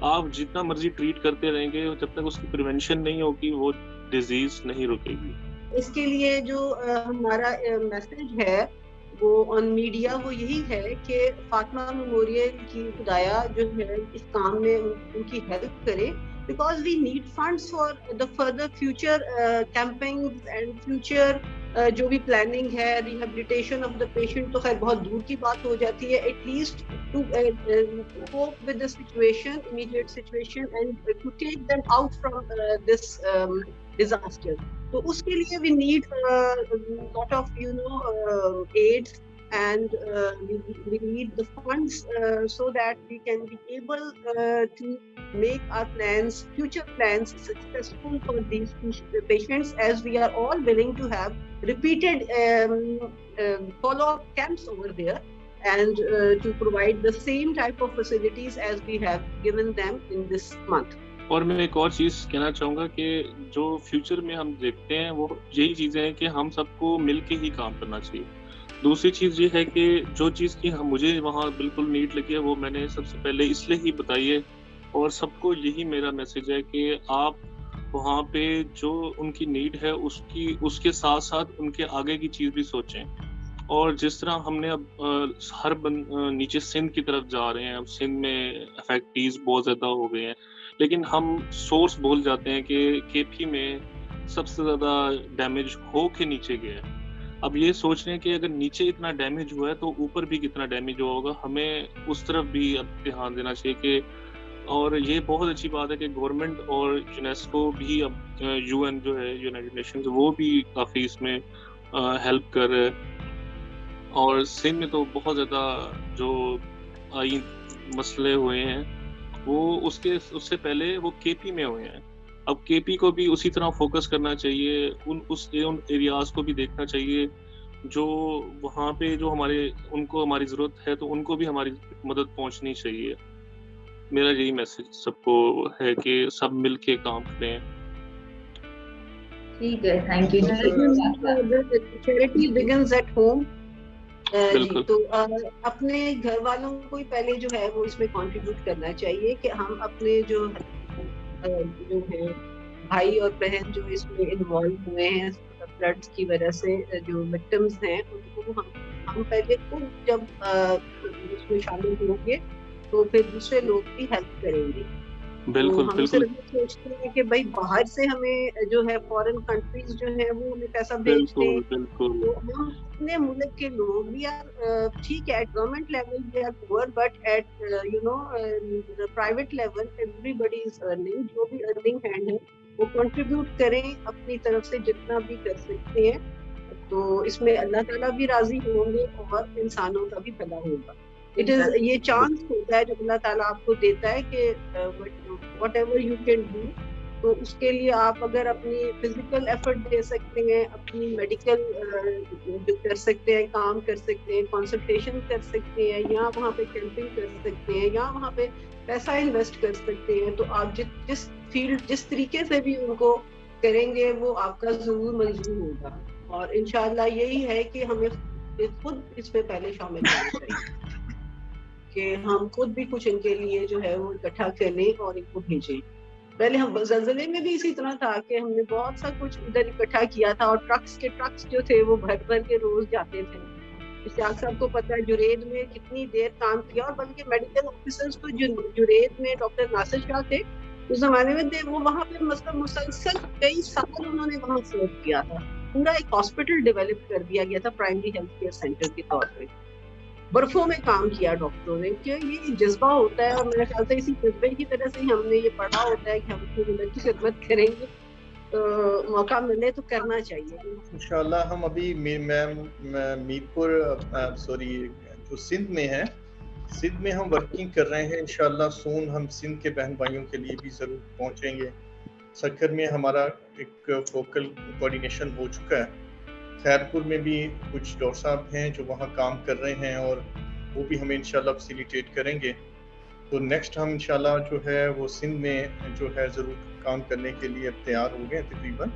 آپ جتنا مرضی ٹریٹ کرتے رہیں گے جب تک اس کی پریونشن نہیں ہوگی وہ ڈیزیز نہیں رکے گی. اس کے لیے جو ہمارا میسج ہے وہ آن میڈیا وہ یہی ہے کہ فاطمہ میموریل کی خدایا جو ہے اس کام میں ان کی ہیلپ کرے, because we need funds for the further future campaigns and future جو بھی پلاننگ ہے, ریہیبلیٹیشن آف دا پیشنٹ تو خیر بہت دور کی بات ہو جاتی ہے, at least to cope with the situation, immediate situation, and to take them out from this disaster. تو اس کے لیے we need lot of aids and we need the funds so that we can be able to make our plans, future plans successful for these patients, as we are all willing to have repeated follow-up camps over there and to provide the same type of facilities as we have given them in this month. اور میں ایک اور چیز کہنا چاہوں گا کہ جو future میں ہم دیکھتے ہیں وہ یہی چیزیں ہیں کہ ہم سب کو مل کے ہی کام کرنا چاہیے. دوسری چیز یہ ہے کہ جو چیز کی مجھے وہاں بالکل نیڈ لگی ہے وہ میں نے سب سے پہلے اس لیے ہی بتائی ہے, اور سب کو یہی میرا میسج ہے کہ آپ وہاں پہ جو ان کی نیڈ ہے اس کے ساتھ ساتھ ان کے آگے کی چیز بھی سوچیں. اور جس طرح ہم نے اب ہر نیچے سندھ کی طرف جا رہے ہیں, اب سندھ میں افیکٹیز بہت زیادہ ہو گئے ہیں, لیکن ہم سورس بھول جاتے ہیں کہ کے پی میں سب سے زیادہ ڈیمیج ہو کے نیچے گیا ہے. اب یہ سوچ رہے ہیں کہ اگر نیچے اتنا ڈیمیج ہوا ہے تو اوپر بھی کتنا ڈیمیج ہوا ہوگا. ہمیں اس طرف بھی اب دھیان دینا چاہیے کہ اور یہ بہت اچھی بات ہے کہ گورنمنٹ اور یونیسکو بھی اب یو این جو ہے یونائٹڈ نیشنز وہ بھی کافی اس میں ہیلپ کر رہے ہیں. اور سندھ میں تو بہت زیادہ جو آئین مسئلے ہوئے ہیں وہ اس سے پہلے وہ کے پی میں ہوئے ہیں. اب کے پی کو بھی اسی طرح فوکس کرنا چاہیے, ان ایریاز کو بھی دیکھنا چاہیے جو وہاں پہ جو ان کو ہماری ضرورت ہے تو ان کو بھی ہماری مدد پہنچنی چاہیے. میرا یہی میسج سب کو ہے کہ سب مل کے کام کریں. ٹھیک ہے, thank you. Charity begins at home. بالکل. تو اپنے گھر والوں کو ہی پہلے جو ہے وہ اس میں کنٹریبیوٹ کرنا چاہیے کہ ہم اپنے جو ہے بھائی اور بہن جو اس میں انوالو ہوئے ہیں فلڈز کی وجہ سے جو وکٹمز ہیں ان کو ہم پہلے خود جب اس میں شامل ہوں گے تو پھر دوسرے لوگ بھی ہیلپ کریں گے. بالکل ہم صرف سوچتے ہیں کہ بھائی باہر سے ہمیں جو ہے فورن کنٹریز جو ہے وہ ہمیں پیسہ بھیجتے ہیں, تو ہم اپنے ملک کے لوگ بھی ٹھیک ہے at government level we are poor, but at private level everybody is earning. جو بھی ارننگ ہینڈ ہے وہ کنٹریبیوٹ کریں اپنی طرف سے جتنا بھی کر سکتے ہیں, تو اس میں اللہ تعالیٰ بھی راضی ہوں گے اور انسانوں کا بھی بھلا ہوگا. یہ چانس ہوتا ہے جو اللہ تعالیٰ آپ کو دیتا ہے کہ what ever you can do, تو اس کے لیے آپ اگر اپنی فزیکل ایفرٹ دے سکتے ہیں, اپنی میڈیکل جو کر سکتے ہیں کام کر سکتے ہیں, کنسلٹیشن کر سکتے ہیں, یا وہاں پہ کیمپنگ کر سکتے ہیں, یا وہاں پہ پیسہ انویسٹ کر سکتے ہیں, تو آپ جس فیلڈ جس طریقے سے بھی ان کو کریں گے وہ آپ کا ضرور منظور ہوگا. اور انشاءاللہ یہی ہے کہ ہمیں خود اس میں پہلے شامل ہونا چاہیے کہ ہم خود بھی کچھ ان کے لیے جو ہے وہ اکٹھا کریں اور ان کو بھیجیں. پہلے ہم زلزلے میں بھی اسی طرح تھا کہ ہم نے بہت سا کچھ ادھر اکٹھا کیا تھا, اور ٹرکس جو تھے وہ بھر کے روز جاتے تھے. اشتیاق صاحب کو پتہ ہے جرید میں کتنی دیر کام کیا, اور بلکہ میڈیکل آفیسرز تو جرید میں ڈاکٹر ناصر شاہ تھے اس زمانے میں, وہ وہاں پہ مطلب مسلسل کئی سال انہوں نے وہاں سرو کیا تھا. پورا ایک ہاسپٹل ڈیولپ کر دیا گیا تھا پرائمری ہیلتھ کیئر سینٹر کے طور پہ. برفوں میں کام کیا ڈاکٹروں نے, کہ یہ جذبہ ہوتا ہے, اور میرے خیال سے اسی جذبے کی وجہ سے ہم نے یہ پڑھا ہوتا ہے کہ ہم اپنی ملت کی خدمت کریں گے, تو موقع ملے تو کرنا چاہیے. انشاءاللہ ہم ابھی میرپور جو سندھ میں ہے, سندھ میں ہم ورکنگ کر رہے ہیں. انشاءاللہ سون ہم سندھ کے بہن بھائیوں کے لیے بھی ضرور پہنچیں گے. سکر میں ہمارا ایک فوکل کوارڈینیشن ہو چکا ہے. خیرپور میں بھی کچھ ڈاکٹر صاحب ہیں جو وہاں کام کر رہے ہیں, اور وہ بھی ہمیں انشاءاللہ فیسیلیٹیٹ کریں گے. تو نیکسٹ ہم انشاءاللہ جو ہے وہ سندھ میں جو ہے ضرور کام کرنے کے لیے اب تیار ہو گئے تقریباً.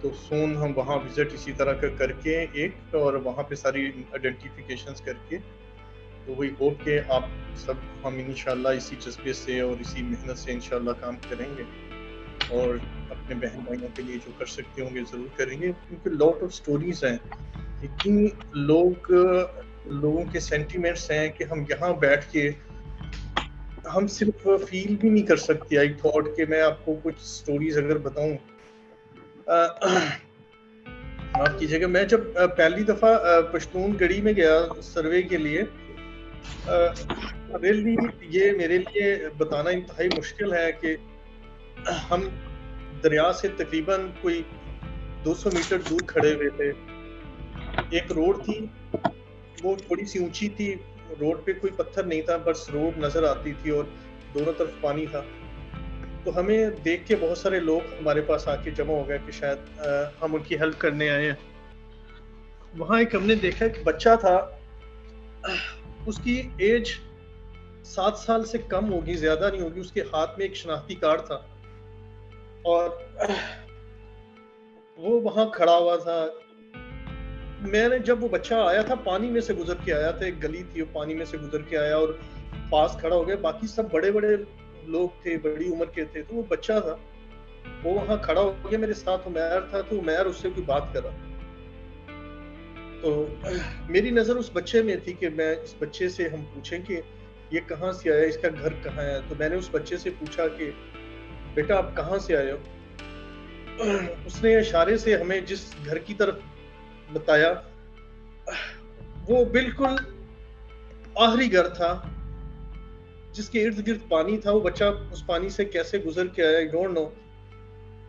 تو سون ہم وہاں وزٹ اسی طرح کا کر کے ایک, اور وہاں پہ ساری آئیڈینٹیفیکیشنز کر کے, تو وہی ہوپ کہ آپ سب ہم انشاءاللہ اسی جذبے سے اور اسی محنت سے انشاءاللہ کام کریں گے, اور اپنے بہن بھائیوں کے لیے جو کر سکتے ہوں گے ضرور کریں گے. کیونکہ لاٹ آف سٹوریز ہیں, اتنی لوگوں کے سینٹیمنٹس ہیں کہ ہم یہاں بیٹھ کے ہم صرف فیل بھی نہیں کر سکتے. آئی تھاٹ کہ میں آپ کو کچھ سٹوریز اگر بتاؤں, آپ کی جگہ میں جب پہلی دفعہ پشتون گڑھی میں گیا سروے کے لیے, ریلی یہ میرے لیے بتانا انتہائی مشکل ہے کہ ہم دریا سے تقریباً کوئی 200 میٹر دور کھڑے ہوئے تھے. ایک روڈ تھی, وہ تھوڑی سی اونچی تھی, روڈ پہ کوئی پتھر نہیں تھا, بس روڈ نظر آتی تھی اور دونوں طرف پانی تھا. تو ہمیں دیکھ کے بہت سارے لوگ ہمارے پاس آ کے جمع ہو گئے کہ شاید ہم ان کی ہیلپ کرنے آئے ہیں. وہاں ایک ہم نے دیکھا ایک بچہ تھا, اس کی ایج 7 سال سے کم ہوگی, زیادہ نہیں ہوگی. اس کے ہاتھ میں ایک شناختی کارڈ تھا, اور وہ وہاں کھڑا ہوا تھا. میں نے جب وہ بچہ آیا تھا, پانی میں سے گزر کے آیا تھا, ایک گلی تھی, وہ پانی میں سے گزر کے آیا اور پاس کھڑا ہو گیا. باقی سب بڑے بڑے لوگ تھے, بڑی عمر کے تھے, تو وہ بچہ تھا, وہ وہاں کھڑا ہو گیا. میرے ساتھ عمیر تھا, تو عمیر اس سے کوئی بات کر رہا. تو میری نظر اس بچے میں تھی کہ میں اس بچے سے ہم پوچھیں کہ یہ کہاں سے آیا, اس کا گھر کہاں ہے. تو میں نے اس بچے سے پوچھا کہ بیٹا آپ کہاں سے آئے ہو. اس نے اشارے سے ہمیں جس گھر کی طرف بتایا, وہ بالکل آخری گھر تھا جس کے ارد گرد پانی تھا، وہ بچہ اس پانی سے کیسے گزر کے آیا، I don't know.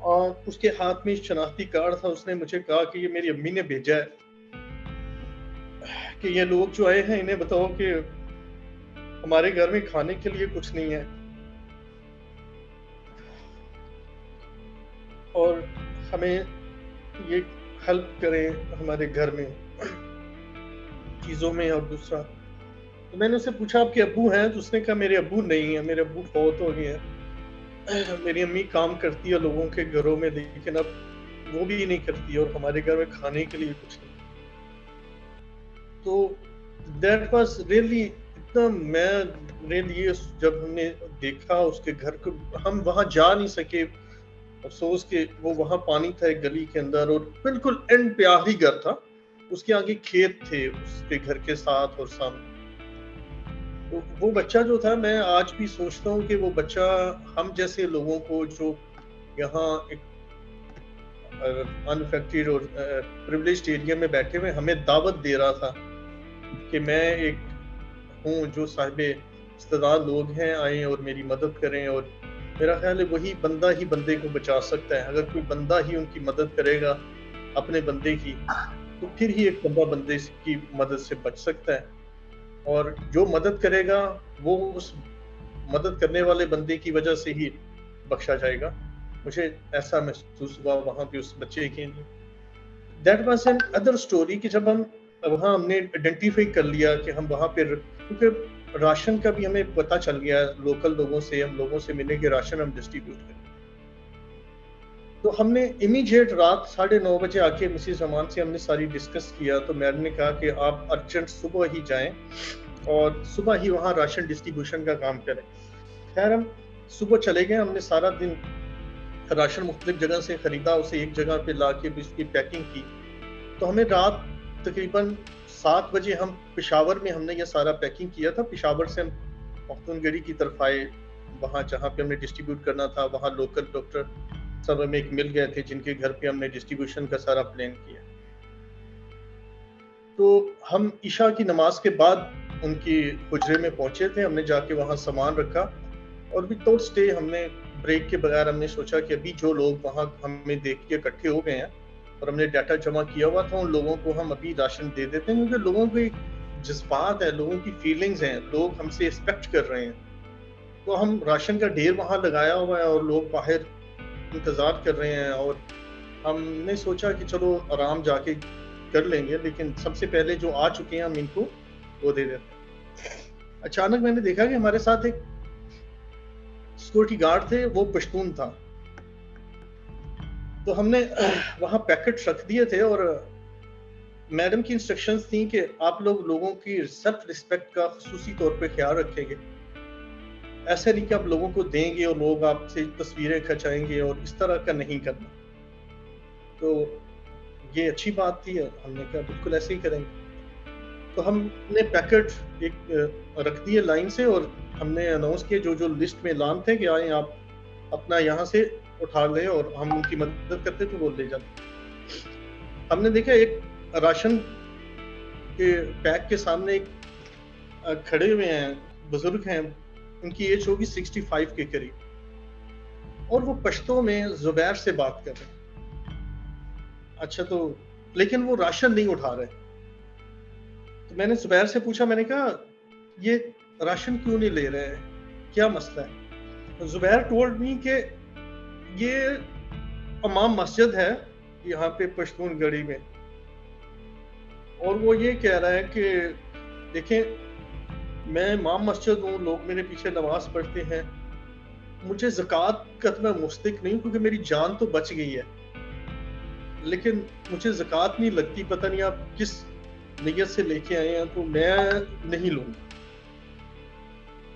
اور اس کے ہاتھ میں شناختی کارڈ تھا. اس نے مجھے کہا کہ یہ میری امی نے بھیجا ہے کہ یہ لوگ جو آئے ہیں انہیں بتاؤ کہ ہمارے گھر میں کھانے کے لیے کچھ نہیں ہے اور ہمیں یہ ہیلپ کریں ہمارے گھر میں چیزوں میں. اور دوسرا تو میں نے اسے پوچھا آپ کے ابو ہیں؟ تو اس نے کہا میرے ابو نہیں ہیں، میرے ابو فوت ہو گئے ہیں. میری امی کام کرتی ہے لوگوں کے گھروں میں، لیکن اب وہ بھی نہیں کرتی اور ہمارے گھر میں کھانے کے لیے کچھ نہیں. تو دیٹ واز ریئلی اتنا میرے لیے جب ہم نے دیکھا اس کے گھر کو، ہم وہاں جا نہیں سکے افسوس کہ وہ وہاں پانی تھا ایک گلی کے اندر اور بالکل اینڈ پہ آخری گھر تھا، اس کے آگے کھیت تھے اس کے گھر کے ساتھ اور سامنے. تو وہ بچہ جو تھا، میں آج بھی سوچتا ہوں کہ وہ بچہ ہم جیسے لوگوں کو جو یہاں ایک انفیکٹڈ اور پریویلیجڈ ایریا میں بیٹھے ہوئے ہمیں دعوت دے رہا تھا کہ میں ایک ہوں جو صاحب استعداد لوگ ہیں، آئیں اور میری مدد کریں. اور میرا خیال ہے وہی بندہ ہی بندے کو بچا سکتا ہے. اگر کوئی بندہ ہی ان کی مدد کرے گا اپنے بندے کی، تو پھر ہی ایک بندہ بندے کی مدد سے بچ سکتا ہے. اور جو مدد کرے گا وہ اس مدد کرنے والے بندے کی وجہ سے ہی بخشا جائے گا. مجھے ایسا محسوس ہوا وہاں پہ اس بچے کے لیے. That was an other story کہ جب وہاں ہم نے آئیڈینٹیفائی کر لیا کہ ہم وہاں پہ، کیونکہ راشن کا بھی ہمیں پتہ چل گیا لوکل لوگوں سے، ہم لوگوں سے ملے کہ راشن ہم ڈسٹریبیوٹ کریں. تو ہم نے امیجیٹ رات 9:30 بجے آ کے مسز امان سے ہم نے ساری ڈسکس کیا. تو میڈم نے کہا کہ آپ ارجنٹ صبح ہی جائیں اور صبح ہی وہاں راشن ڈسٹریبیوشن کا کام کریں. خیر ہم صبح چلے گئے. ہم نے سارا دن راشن مختلف جگہ سے خریدا، اسے ایک جگہ پہ لا کے اس کی پیکنگ کی. تو ہمیں رات تقریباً 7 بجے ہم پشاور میں ہم نے یہ سارا پیکنگ کیا تھا. پشاور سے ہم پختون گڑھی کی طرف آئے، وہاں جہاں پہ ہم نے ڈسٹریبیوٹ کرنا تھا وہاں لوکل ڈاکٹر سب ہمیں ایک مل گئے تھے جن کے گھر پہ ہم نے ڈسٹریبیوشن کا سارا پلان کیا. تو ہم عشاء کی نماز کے بعد ان کی حجرے میں پہنچے تھے. ہم نے جا کے وہاں سامان رکھا اور وداؤٹ اسٹے ہم نے بریک کے بغیر ہم نے سوچا کہ ابھی جو لوگ وہاں ہمیں دیکھ کے اکٹھے ہو گئے ہیں اور ہم نے ڈیٹا جمع کیا ہوا تھا، ان لوگوں کو ہم ابھی راشن دے دیتے ہیں، کیونکہ لوگوں کے جذبات ہیں، لوگوں کی فیلنگز ہیں، لوگ ہم سے ایکسپیکٹ کر رہے ہیں. تو ہم راشن کا ڈھیر وہاں لگایا ہوا ہے اور لوگ باہر انتظار کر رہے ہیں. اور ہم نے سوچا کہ چلو آرام جا کے کر لیں گے، لیکن سب سے پہلے جو آ چکے ہیں ہم ان کو وہ دے دیتے ہیں. اچانک میں نے دیکھا کہ ہمارے ساتھ ایک سیکورٹی گارڈ تھے، وہ پشتون تھا. تو ہم نے وہاں پیکٹ رکھ دیے تھے اور میڈم کی انسٹرکشنز تھیں کہ آپ لوگوں کی سیلف ریسپیکٹ کا خصوصی طور پہ خیال رکھیں گے. ایسے نہیں کہ آپ لوگوں کو دیں گے اور لوگ آپ سے تصویریں کھنچائیں گے، اور اس طرح کا نہیں کرنا. تو یہ اچھی بات تھی، ہم نے کہا بالکل ایسے ہی کریں گے. تو ہم نے پیکٹ ایک رکھ دیے لائن سے اور ہم نے اناؤنس کیا جو لسٹ میں اعلان تھے کہ آئیں آپ اپنا یہاں سے اٹھا لیں اور ہم ان کی مدد کرتے تو وہ لے جاتے. ہم نے دیکھا ایک راشن کے پیک کے سامنے ایک کھڑے ہوئے ہیں بزرگ ہیں، ان کی ایج ہوگی 65 کے قریب، اور وہ پشتوں میں زبیر سے بات کر رہے ہیں. اچھا تو لیکن وہ راشن نہیں اٹھا رہے. تو میں نے زبیر سے پوچھا، میں نے کہا یہ راشن کیوں نہیں لے رہے ہیں، کیا مسئلہ ہے؟ زبیر ٹولڈ می کہ یہ امام مسجد ہے یہاں پہ پشتون گڑھی میں، اور وہ یہ کہہ رہا ہے کہ دیکھیں میں امام مسجد ہوں، لوگ میرے پیچھے نماز پڑھتے ہیں، مجھے زکوٰۃ کا میں مستحق نہیں ہوں کیونکہ میری جان تو بچ گئی ہے، لیکن مجھے زکوٰۃ نہیں لگتی، پتہ نہیں آپ کس نیت سے لے کے آئے ہیں، تو میں نہیں لوں گا.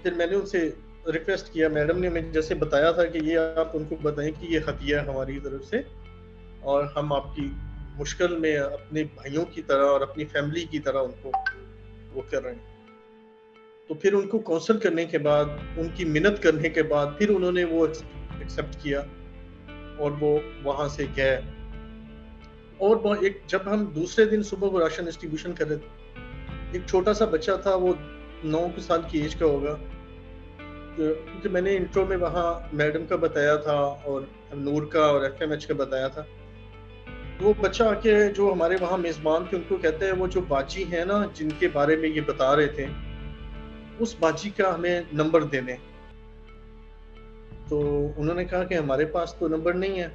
پھر میں نے ان سے ریکویسٹ کیا، میڈم نے مجھے جیسے بتایا تھا کہ یہ آپ ان کو بتائیں کہ یہ خطیہ ہے ہماری طرف سے اور ہم آپ کی مشکل میں اپنے بھائیوں کی طرح اور اپنی فیملی کی طرح ان کو وہ کر رہے ہیں. تو پھر ان کو کونسل کرنے کے بعد، ان کی منت کرنے کے بعد پھر انہوں نے وہ ایکسیپٹ کیا اور وہ وہاں سے گئے. اور ایک جب ہم دوسرے دن صبح وہ راشن ڈسٹریبیوشن کر رہے تھے، ایک چھوٹا سا بچہ تھا، وہ 9 سال کی ایج کا ہوگا، کیونکہ میں نے انٹرو میں وہاں میڈم کا بتایا تھا اور نور کا اور ایف ایم ایچ کا بتایا تھا. وہ بچہ آ کے جو ہمارے وہاں میزبان تھے ان کو کہتے ہیں وہ جو باجی ہیں نا جن کے بارے میں یہ بتا رہے تھے اس باجی کا ہمیں نمبر دے دیں. تو انہوں نے کہا کہ ہمارے پاس تو نمبر نہیں ہے.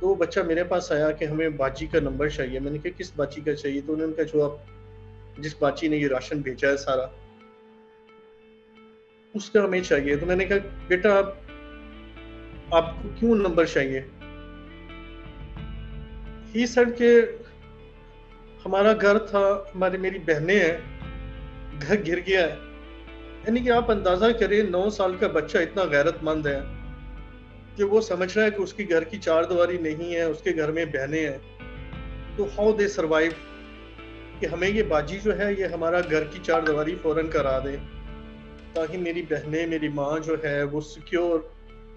تو وہ بچہ میرے پاس آیا کہ ہمیں باجی کا نمبر چاہیے. میں نے کہا کس باجی کا چاہیے؟ تو انہوں نے کہا جو آپ جس باجی نے یہ راشن بھیجا ہے سارا اس کا ہمیں چاہیے. تو میں نے کہا بیٹا آپ کو کیوں نمبر چاہیے؟ ہی سر کہ ہمارا گھر تھا, میری بہنیں ہیں, گھر گر گیا ہے. یعنی کہ آپ اندازہ کریں 9 سال کا بچہ اتنا غیرت مند ہے کہ وہ سمجھ رہا ہے کہ اس کی گھر کی 4 دیواری نہیں ہے, اس کے گھر میں بہنیں ہیں. تو ہاؤ دے سروائیو کہ ہمیں یہ باجی جو ہے یہ ہمارا گھر کی 4 دیواری فوراً کرا دے تاکہ میری بہنیں میری ماں جو ہے وہ سیکیور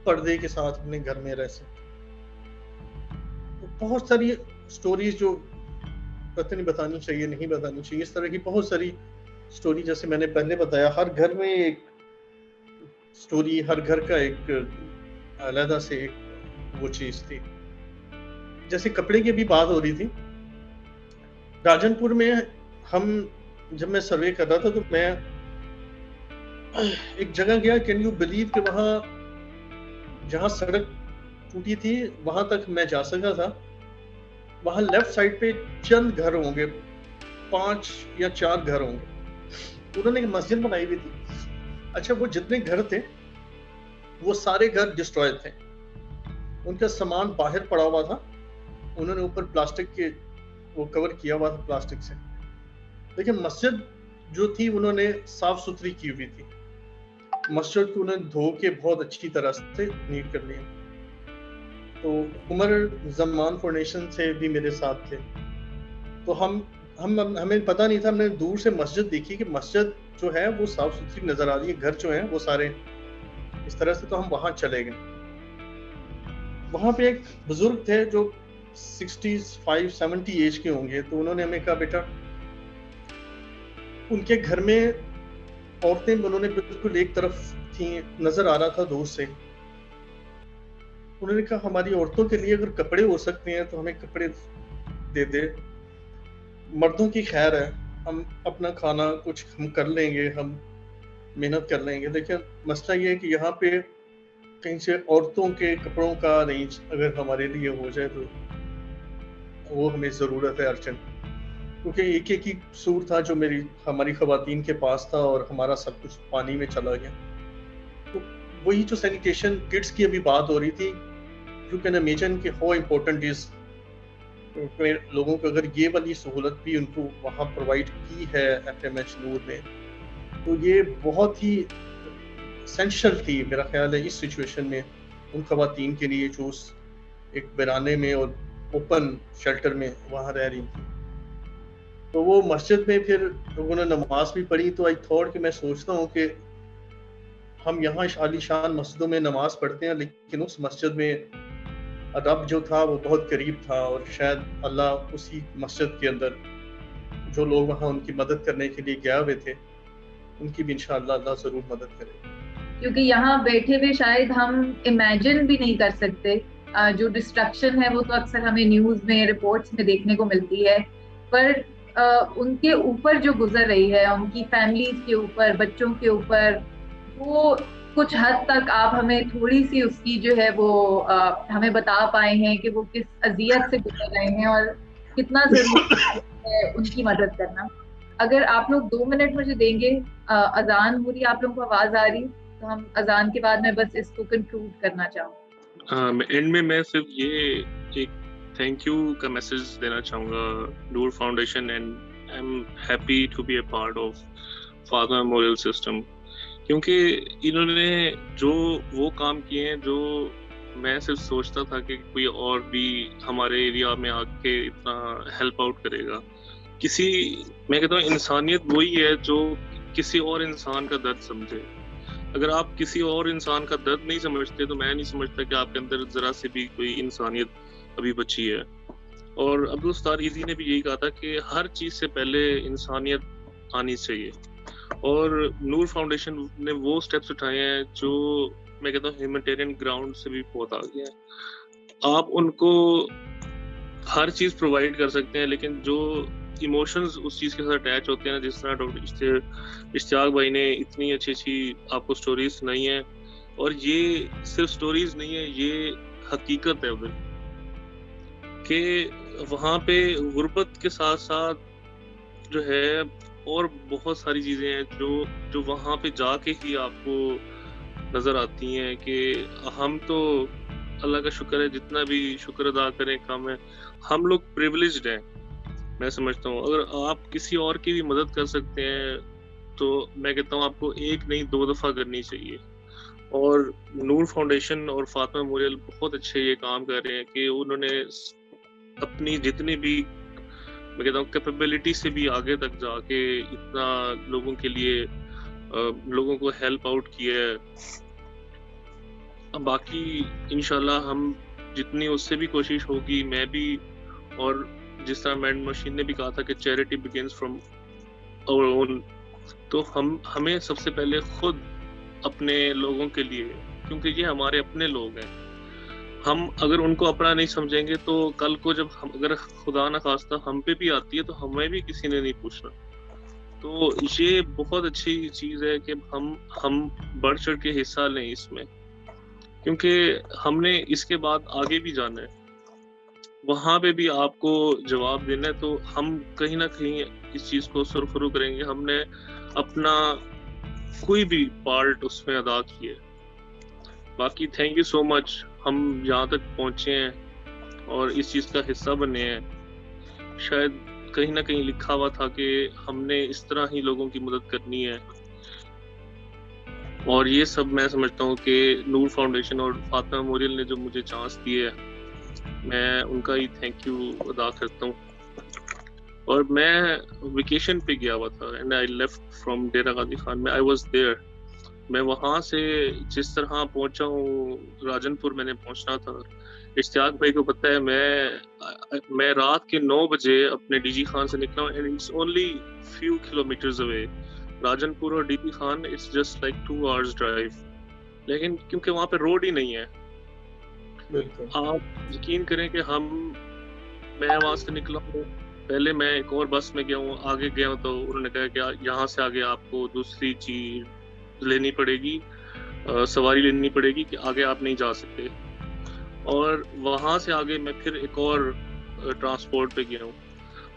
پردے کے ساتھ اپنے گھر میں رہ سکے. بہت ساری سٹوریز جو پتہ نہیں بتانی چاہیے نہیں بتانی چاہیے, اس طرح کی بہت ساری سٹوری. جیسے میں نے پہلے بتایا ہر گھر میں ایک سٹوری, ہر گھر کا ایک علیحدہ سے ایک وہ چیز تھی. جیسے کپڑے کی بھی بات ہو رہی تھی, راجن پور میں ہم جب میں سروے کر رہا تھا تو میں ایک جگہ گیا, کین یو بلیو کہ وہاں جہاں سڑک ٹوٹی تھی وہاں تک میں جا سکا تھا, وہاں لیفٹ سائڈ پہ چند گھر ہوں گے, 5 یا 4 گھر ہوں گے. انہوں نے ایک مسجد بنائی ہوئی تھی. اچھا وہ جتنے گھر تھے وہ سارے گھر ڈسٹروائے تھے, ان کا سامان باہر پڑا ہوا تھا, انہوں نے اوپر پلاسٹک کے وہ کور کیا ہوا تھا پلاسٹک سے. لیکن مسجد جو تھی انہوں نے صاف ستھری کی ہوئی تھی. مسجد کو انہوں نے دھو کے بہت اچھی طرح سے نیٹ کر لیا. تو عمر زمان فاؤنڈیشن سے بھی میرے ساتھ تھے. تو ہمیں پتہ نہیں تھا, ہم نے دور سے مسجد دیکھی کہ مسجد جو ہے وہ صاف ستھری نظر آ رہی ہے, گھر جو ہیں وہ سارے اس طرح سے. تو ہم وہاں چلے گئے. وہاں پہ ایک بزرگ تھے جو 65-70 ایج کے ہوں گے. تو انہوں نے ہمیں کہا بیٹا ان کے گھر میں عورتیں انہوں نے بالکل ایک طرف تھیں, نظر آ رہا تھا دور سے. انہوں نے کہا ہماری عورتوں کے لیے اگر کپڑے ہو سکتے ہیں تو ہمیں کپڑے دے دے, مردوں کی خیر ہے, ہم اپنا کھانا کچھ ہم کر لیں گے, ہم محنت کر لیں گے. لیکن مسئلہ یہ ہے کہ یہاں پہ کہیں سے عورتوں کے کپڑوں کا ارینج اگر ہمارے لیے ہو جائے تو وہ ہمیں ضرورت ہے ارجنٹ. کیونکہ ایک ہی سوٹ تھا جو ہماری خواتین کے پاس تھا اور ہمارا سب کچھ پانی میں چلا گیا. تو وہی جو سینیٹیشن کٹس کی ابھی بات ہو رہی تھی, یو کین امیجن کہ ہاؤ امپورٹنٹ از لوگوں کو اگر یہ والی سہولت بھی ان کو وہاں پرووائڈ کی ہے ایف ایم ایچ نور میں, تو یہ بہت ہی اسینشل تھی میرا خیال ہے اس سچویشن میں ان خواتین کے لیے جو ایک ویرانے میں اور اوپن شیلٹر میں وہاں رہ رہی تھی. تو وہ مسجد میں پھر لوگوں نے نماز بھی پڑھی. تو آئی تھاٹ کہ میں سوچتا ہوں کہ ہم یہاں عالی شان مسجدوں میں نماز پڑھتے ہیں, لیکن اس مسجد میں رب جو تھا وہ بہت قریب تھا, اور شاید اللہ اسی مسجد کے اندر جو لوگ وہاں ان کی مدد کرنے کے لیے گئے ہوئے تھے ان کی بھی انشاءاللہ اللہ ضرور مدد کرے. کیونکہ یہاں بیٹھے ہوئے شاید ہم امیجن بھی نہیں کر سکتے, جو ڈسٹرکشن ہے وہ تو اکثر ہمیں نیوز میں رپورٹس میں دیکھنے کو ملتی ہے, پر ان کے اوپر جو گزر رہی ہے, ان کی فیملیز کے اوپر, بچوں کے اوپر, وہ کچھ حد تک آپ ہمیں تھوڑی سی اس کی جو ہے وہ ہمیں بتا پائے ہیں کہ وہ کس اذیت سے گزر رہے ہیں اور کتنا ضروری ہے ان کی مدد کرنا. اگر آپ لوگ 2 منٹ مجھے دیں گے, اذان ہو رہی, آپ لوگوں کو آواز آ رہی, تو ہم اذان کے بعد میں بس اس کو کنکلوڈ کرنا چاہوں. اینڈ میں صرف یہ ایک تھینک یو کا میسج دینا چاہوں گا Noor foundation, and I am happy to be a part of Fatima memorial system, کیونکہ انہوں نے جو وہ کام کیے ہیں جو میں صرف سوچتا تھا کہ کوئی اور بھی ہمارے ایریا میں آ کے اتنا ہیلپ آؤٹ کرے گا. میں کہتا ہوں انسانیت وہی ہے جو کسی اور انسان کا درد سمجھے. اگر آپ کسی اور انسان کا درد نہیں سمجھتے تو میں نہیں سمجھتا کہ آپ کے اندر ذرا سے بھی کوئی انسانیت ابھی بچی ہے. اور عبدالستار ایزی نے بھی یہی کہا تھا کہ ہر چیز سے پہلے انسانیت آنی چاہیے, اور نور فاؤنڈیشن نے وہ اسٹیپس اٹھائے ہیں جو میں کہتا ہوں ہیومینٹیرین گراؤنڈ سے بھی بہت آگے ہیں. آپ ان کو ہر چیز پرووائڈ کر سکتے ہیں، لیکن جو ایموشنز اس چیز کے ساتھ اٹیچ ہوتے ہیں، جس طرح ڈاکٹر اشتیاق بھائی نے اتنی اچھی اچھی آپ کو سٹوریز سنائی ہیں، اور یہ صرف سٹوریز نہیں ہے، یہ حقیقت ہے ادھر کہ وہاں پہ غربت کے ساتھ ساتھ جو ہے اور بہت ساری چیزیں ہیں جو وہاں پہ جا کے ہی آپ کو نظر آتی ہیں کہ ہم تو اللہ کا شکر ہے، جتنا بھی شکر ادا کریں کم ہے. ہم لوگ پریولیجڈ ہیں، میں سمجھتا ہوں. اگر آپ کسی اور کی بھی مدد کر سکتے ہیں تو میں کہتا ہوں آپ کو ایک نہیں 2 دفعہ کرنی چاہیے. اور نور فاؤنڈیشن اور فاطمہ میموریل بہت اچھے یہ کام کر رہے ہیں کہ انہوں نے اپنی جتنی بھی میں کہتا ہوں کیپیبلٹی سے بھی آگے تک جا کے اتنا لوگوں کے لیے لوگوں کو ہیلپ آؤٹ کیا ہے. باقی انشاءاللہ ہم جتنی اس سے بھی کوشش ہوگی، میں بھی، اور جس طرح میڈم مشین نے بھی کہا تھا کہ چیریٹی بگنز فرام اور اون، تو ہمیں سب سے پہلے خود اپنے لوگوں کے لیے، کیونکہ یہ ہمارے اپنے لوگ ہیں، ہم اگر ان کو اپنا نہیں سمجھیں گے تو کل کو جب اگر خدا نخواستہ ہم پہ بھی آتی ہے تو ہمیں بھی کسی نے نہیں پوچھنا. تو یہ بہت اچھی چیز ہے کہ ہم بڑھ چڑھ کے حصہ لیں اس میں، کیونکہ ہم نے اس کے بعد آگے بھی جانا ہے، وہاں پہ بھی آپ کو جواب دینا ہے. تو ہم کہیں نہ کہیں اس چیز کو سرخرو کریں گے. ہم نے اپنا کوئی بھی پارٹ اس میں ادا کیے. باقی تھینک یو سو مچ، ہم یہاں تک پہنچے ہیں اور اس چیز کا حصہ بنے ہیں. شاید کہیں نہ کہیں لکھا ہوا تھا کہ ہم نے اس طرح ہی لوگوں کی مدد کرنی ہے، اور یہ سب میں سمجھتا ہوں کہ نور فاؤنڈیشن اور فاطمہ میموریل نے جو مجھے چانس دی ہے، میں ان کا ہی تھینک یو ادا کرتا ہوں. اور میں ویکیشن پہ گیا ہوا تھا and I left from Dera Ghazi Khan میں. I was there. میں وہاں سے جس طرح پہنچا ہوں، راجن پور میں نے پہنچنا تھا. اشتیاق بھائی کو پتہ ہے میں رات کے 9 بجے اپنے ڈی جی خان سے نکلا ہوں، and it's only few kilometers away. Rajanpur اور D P Khan it's just like 2 hours drive, لیکن کیونکہ وہاں پہ روڈ ہی نہیں ہے. آپ یقین کریں کہ میں وہاں سے نکلا ہوں، پہلے میں ایک اور بس میں گیا ہوں، آگے گیا ہوں تو انہوں نے کہا کہ یہاں سے آگے آپ کو دوسری چیز لینی پڑے گی، سواری لینی پڑے گی کہ آگے آپ نہیں جا سکتے. اور وہاں سے آگے میں پھر ایک اور ٹرانسپورٹ پہ گیا ہوں،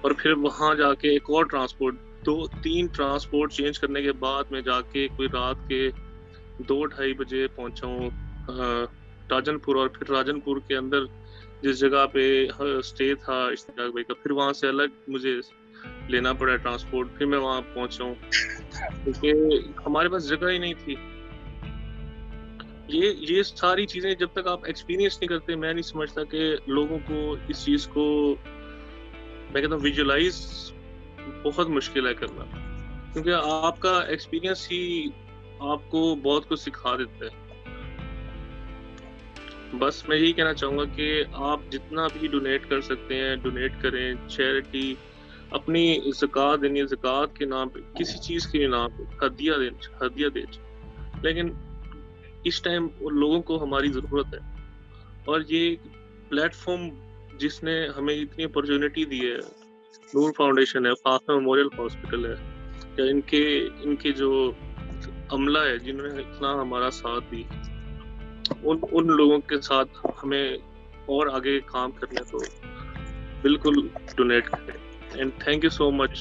اور پھر وہاں جا کے ایک اور ٹرانسپورٹ، 2-3 ٹرانسپورٹ چینج کرنے کے بعد میں جا کے کوئی رات کے 2-2:30 بجے پہنچا ہوں راجن پور. اور پھر راجن پور کے اندر جس جگہ پہ اسٹے تھا اشتیاق بھائی کا، پھر وہاں سے الگ مجھے لینا پڑا ٹرانسپورٹ. پھر میں وہاں پہنچا ہوں کیونکہ ہمارے پاس جگہ ہی نہیں تھی. یہ ساری چیزیں جب تک آپ ایکسپیرینس نہیں کرتے، میں نہیں سمجھتا کہ لوگوں کو اس چیز کو میں کہتا ہوں ویژولائز بہت مشکل ہے کرنا، کیونکہ آپ کا ایکسپیرینس ہی آپ کو بہت کچھ سکھا دیتا ہے. بس میں یہی کہنا چاہوں گا کہ آپ جتنا بھی ڈونیٹ کر سکتے ہیں ڈونیٹ کریں. چیریٹی، اپنی زکوٰۃ دینی ہے، زکوٰۃ کے نام پہ، کسی چیز کے نام پہ ہدیہ دیں. لیکن اس ٹائم لوگوں کو ہماری ضرورت ہے، اور یہ پلیٹ فارم جس نے ہمیں اتنی اپرچونٹی دی ہے، نور فاؤنڈیشن ہے، فاطمہ میموریل ہاسپٹل ہے، یا ان کے جو عملہ ہے جنہوں نے اتنا ہمارا ساتھ دی، ان لوگوں کے ساتھ ہمیں اور آگے کام کرنے کو بالکل ڈونیٹ کریں. And thank you so much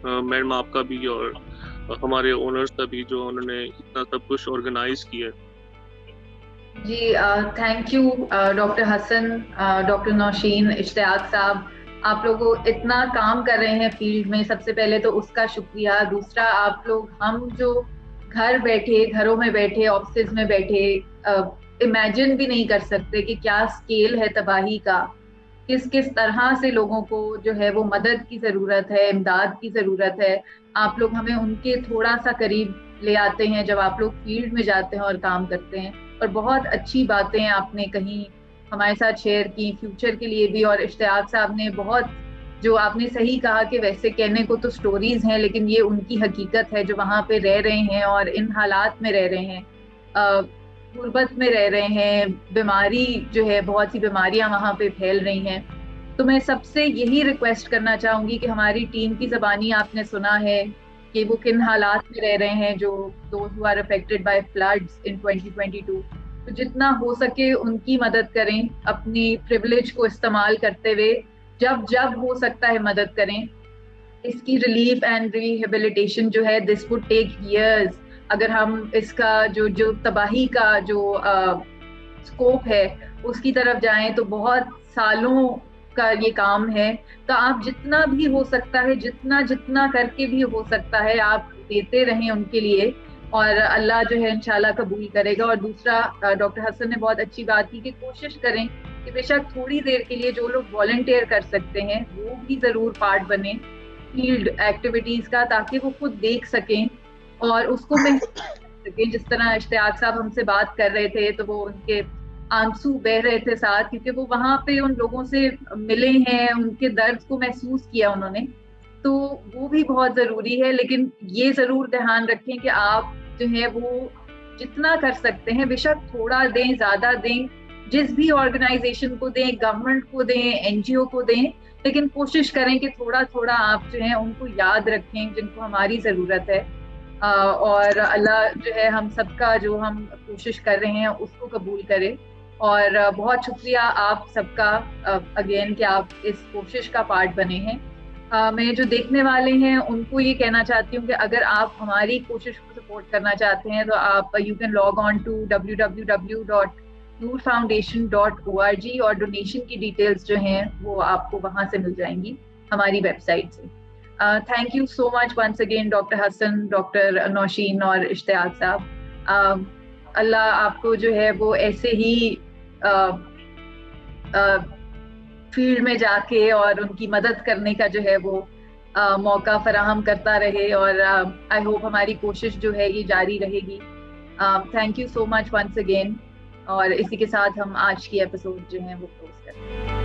madam, آپ کا بھی اور ہمارے اونرز کا بھی، جو انہوں نے اتنا سب کچھ آرگنائز کیا. جی thank you doctor Hasan, doctor Nosheen, Ishtiaq sahab. آپ لوگ اتنا کام کر رہے ہیں فیلڈ میں، سب سے پہلے تو اس کا شکریہ. دوسرا، آپ لوگ ہم جو گھروں میں بیٹھے آفسز میں بیٹھے امیجن بھی نہیں کر سکتے کہ کیا اسکیل ہے تباہی کا، کس طرح سے لوگوں کو جو ہے وہ مدد کی ضرورت ہے، امداد کی ضرورت ہے. آپ لوگ ہمیں ان کے تھوڑا سا قریب لے آتے ہیں جب آپ لوگ فیلڈ میں جاتے ہیں اور کام کرتے ہیں. اور بہت اچھی باتیں آپ نے کہیں ہمارے ساتھ شیئر کی فیوچر کے لیے بھی. اور اشتیاق صاحب نے بہت جو آپ نے صحیح کہا کہ ویسے کہنے کو تو سٹوریز ہیں لیکن یہ ان کی حقیقت ہے جو وہاں پہ رہ رہے ہیں اور ان حالات میں رہ رہے ہیں, غربت میں رہ رہے ہیں, بیماری جو ہے بہت سی بیماریاں وہاں پہ پھیل رہی ہیں. تو میں سب سے یہی ریکویسٹ کرنا چاہوں گی کہ ہماری ٹیم کی زبانی آپ نے سنا ہے کہ وہ کن حالات میں رہ رہے ہیں جو those who are affected by floods in 2022. تو جتنا ہو سکے ان کی مدد کریں, اپنی پریولیج کو استعمال کرتے ہوئے جب ہو سکتا ہے مدد کریں. اس کی ریلیف اینڈ ریہیبلیٹیشن جو ہے دس وڈ ٹیک ایئرز. اگر ہم اس کا جو تباہی کا جو اسکوپ ہے اس کی طرف جائیں تو بہت سالوں کا یہ کام ہے. تو آپ جتنا بھی ہو سکتا ہے, جتنا کر کے بھی ہو سکتا ہے آپ دیتے رہیں ان کے لیے, اور اللہ جو ہے انشاءاللہ قبول کرے گا. اور دوسرا, ڈاکٹر حسن نے بہت اچھی بات کی کہ کوشش کریں کہ بے شک تھوڑی دیر کے لیے جو لوگ والنٹیئر کر سکتے ہیں وہ بھی ضرور پارٹ بنیں فیلڈ ایکٹیویٹیز کا, تاکہ وہ خود دیکھ سکیں اور اس کو محسوس کر سکیں. جس طرح اشتیاق صاحب ہم سے بات کر رہے تھے تو وہ ان کے آنسو بہ رہے تھے ساتھ, کیونکہ وہ وہاں پہ ان لوگوں سے ملے ہیں, ان کے درد کو محسوس کیا انہوں نے. تو وہ بھی بہت ضروری ہے, لیکن یہ ضرور دھیان رکھیں کہ آپ جو ہے وہ جتنا کر سکتے ہیں بے شک تھوڑا دیں, زیادہ دیں, جس بھی آرگنائزیشن کو دیں, گورنمنٹ کو دیں, NGO کو دیں, لیکن کوشش کریں کہ تھوڑا آپ جو ہے ان کو یاد رکھیں جن کو ہماری ضرورت ہے. اور اللہ جو ہے ہم سب کا جو ہم کوشش کر رہے ہیں اس کو قبول کرے. اور بہت شکریہ آپ سب کا اگین کہ آپ اس کوشش کا پارٹ بنے ہیں. میں جو دیکھنے والے ہیں ان کو یہ کہنا چاہتی ہوں کہ اگر آپ ہماری کوشش کو سپورٹ کرنا چاہتے ہیں تو آپ you can log on to www.noorfoundation.org اور ڈونیشن کی ڈیٹیلز جو ہیں وہ آپ کو وہاں سے مل جائیں گی ہماری ویب سائٹ سے. Thank you so much once again doctor Hasan, doctor Nosheen اور اشتیاق صاحب. اللہ آپ کو جو ہے وہ ایسے ہی فیلڈ میں جا کے اور ان کی مدد کرنے کا جو ہے وہ موقع فراہم کرتا رہے, اور آئی ہوپ ہماری کوشش جو ہے یہ جاری رہے گی. Thank you so much once again, اور اسی کے ساتھ ہم آج کی ایپیسوڈ جو ہے وہ کلوز کرتے ہیں.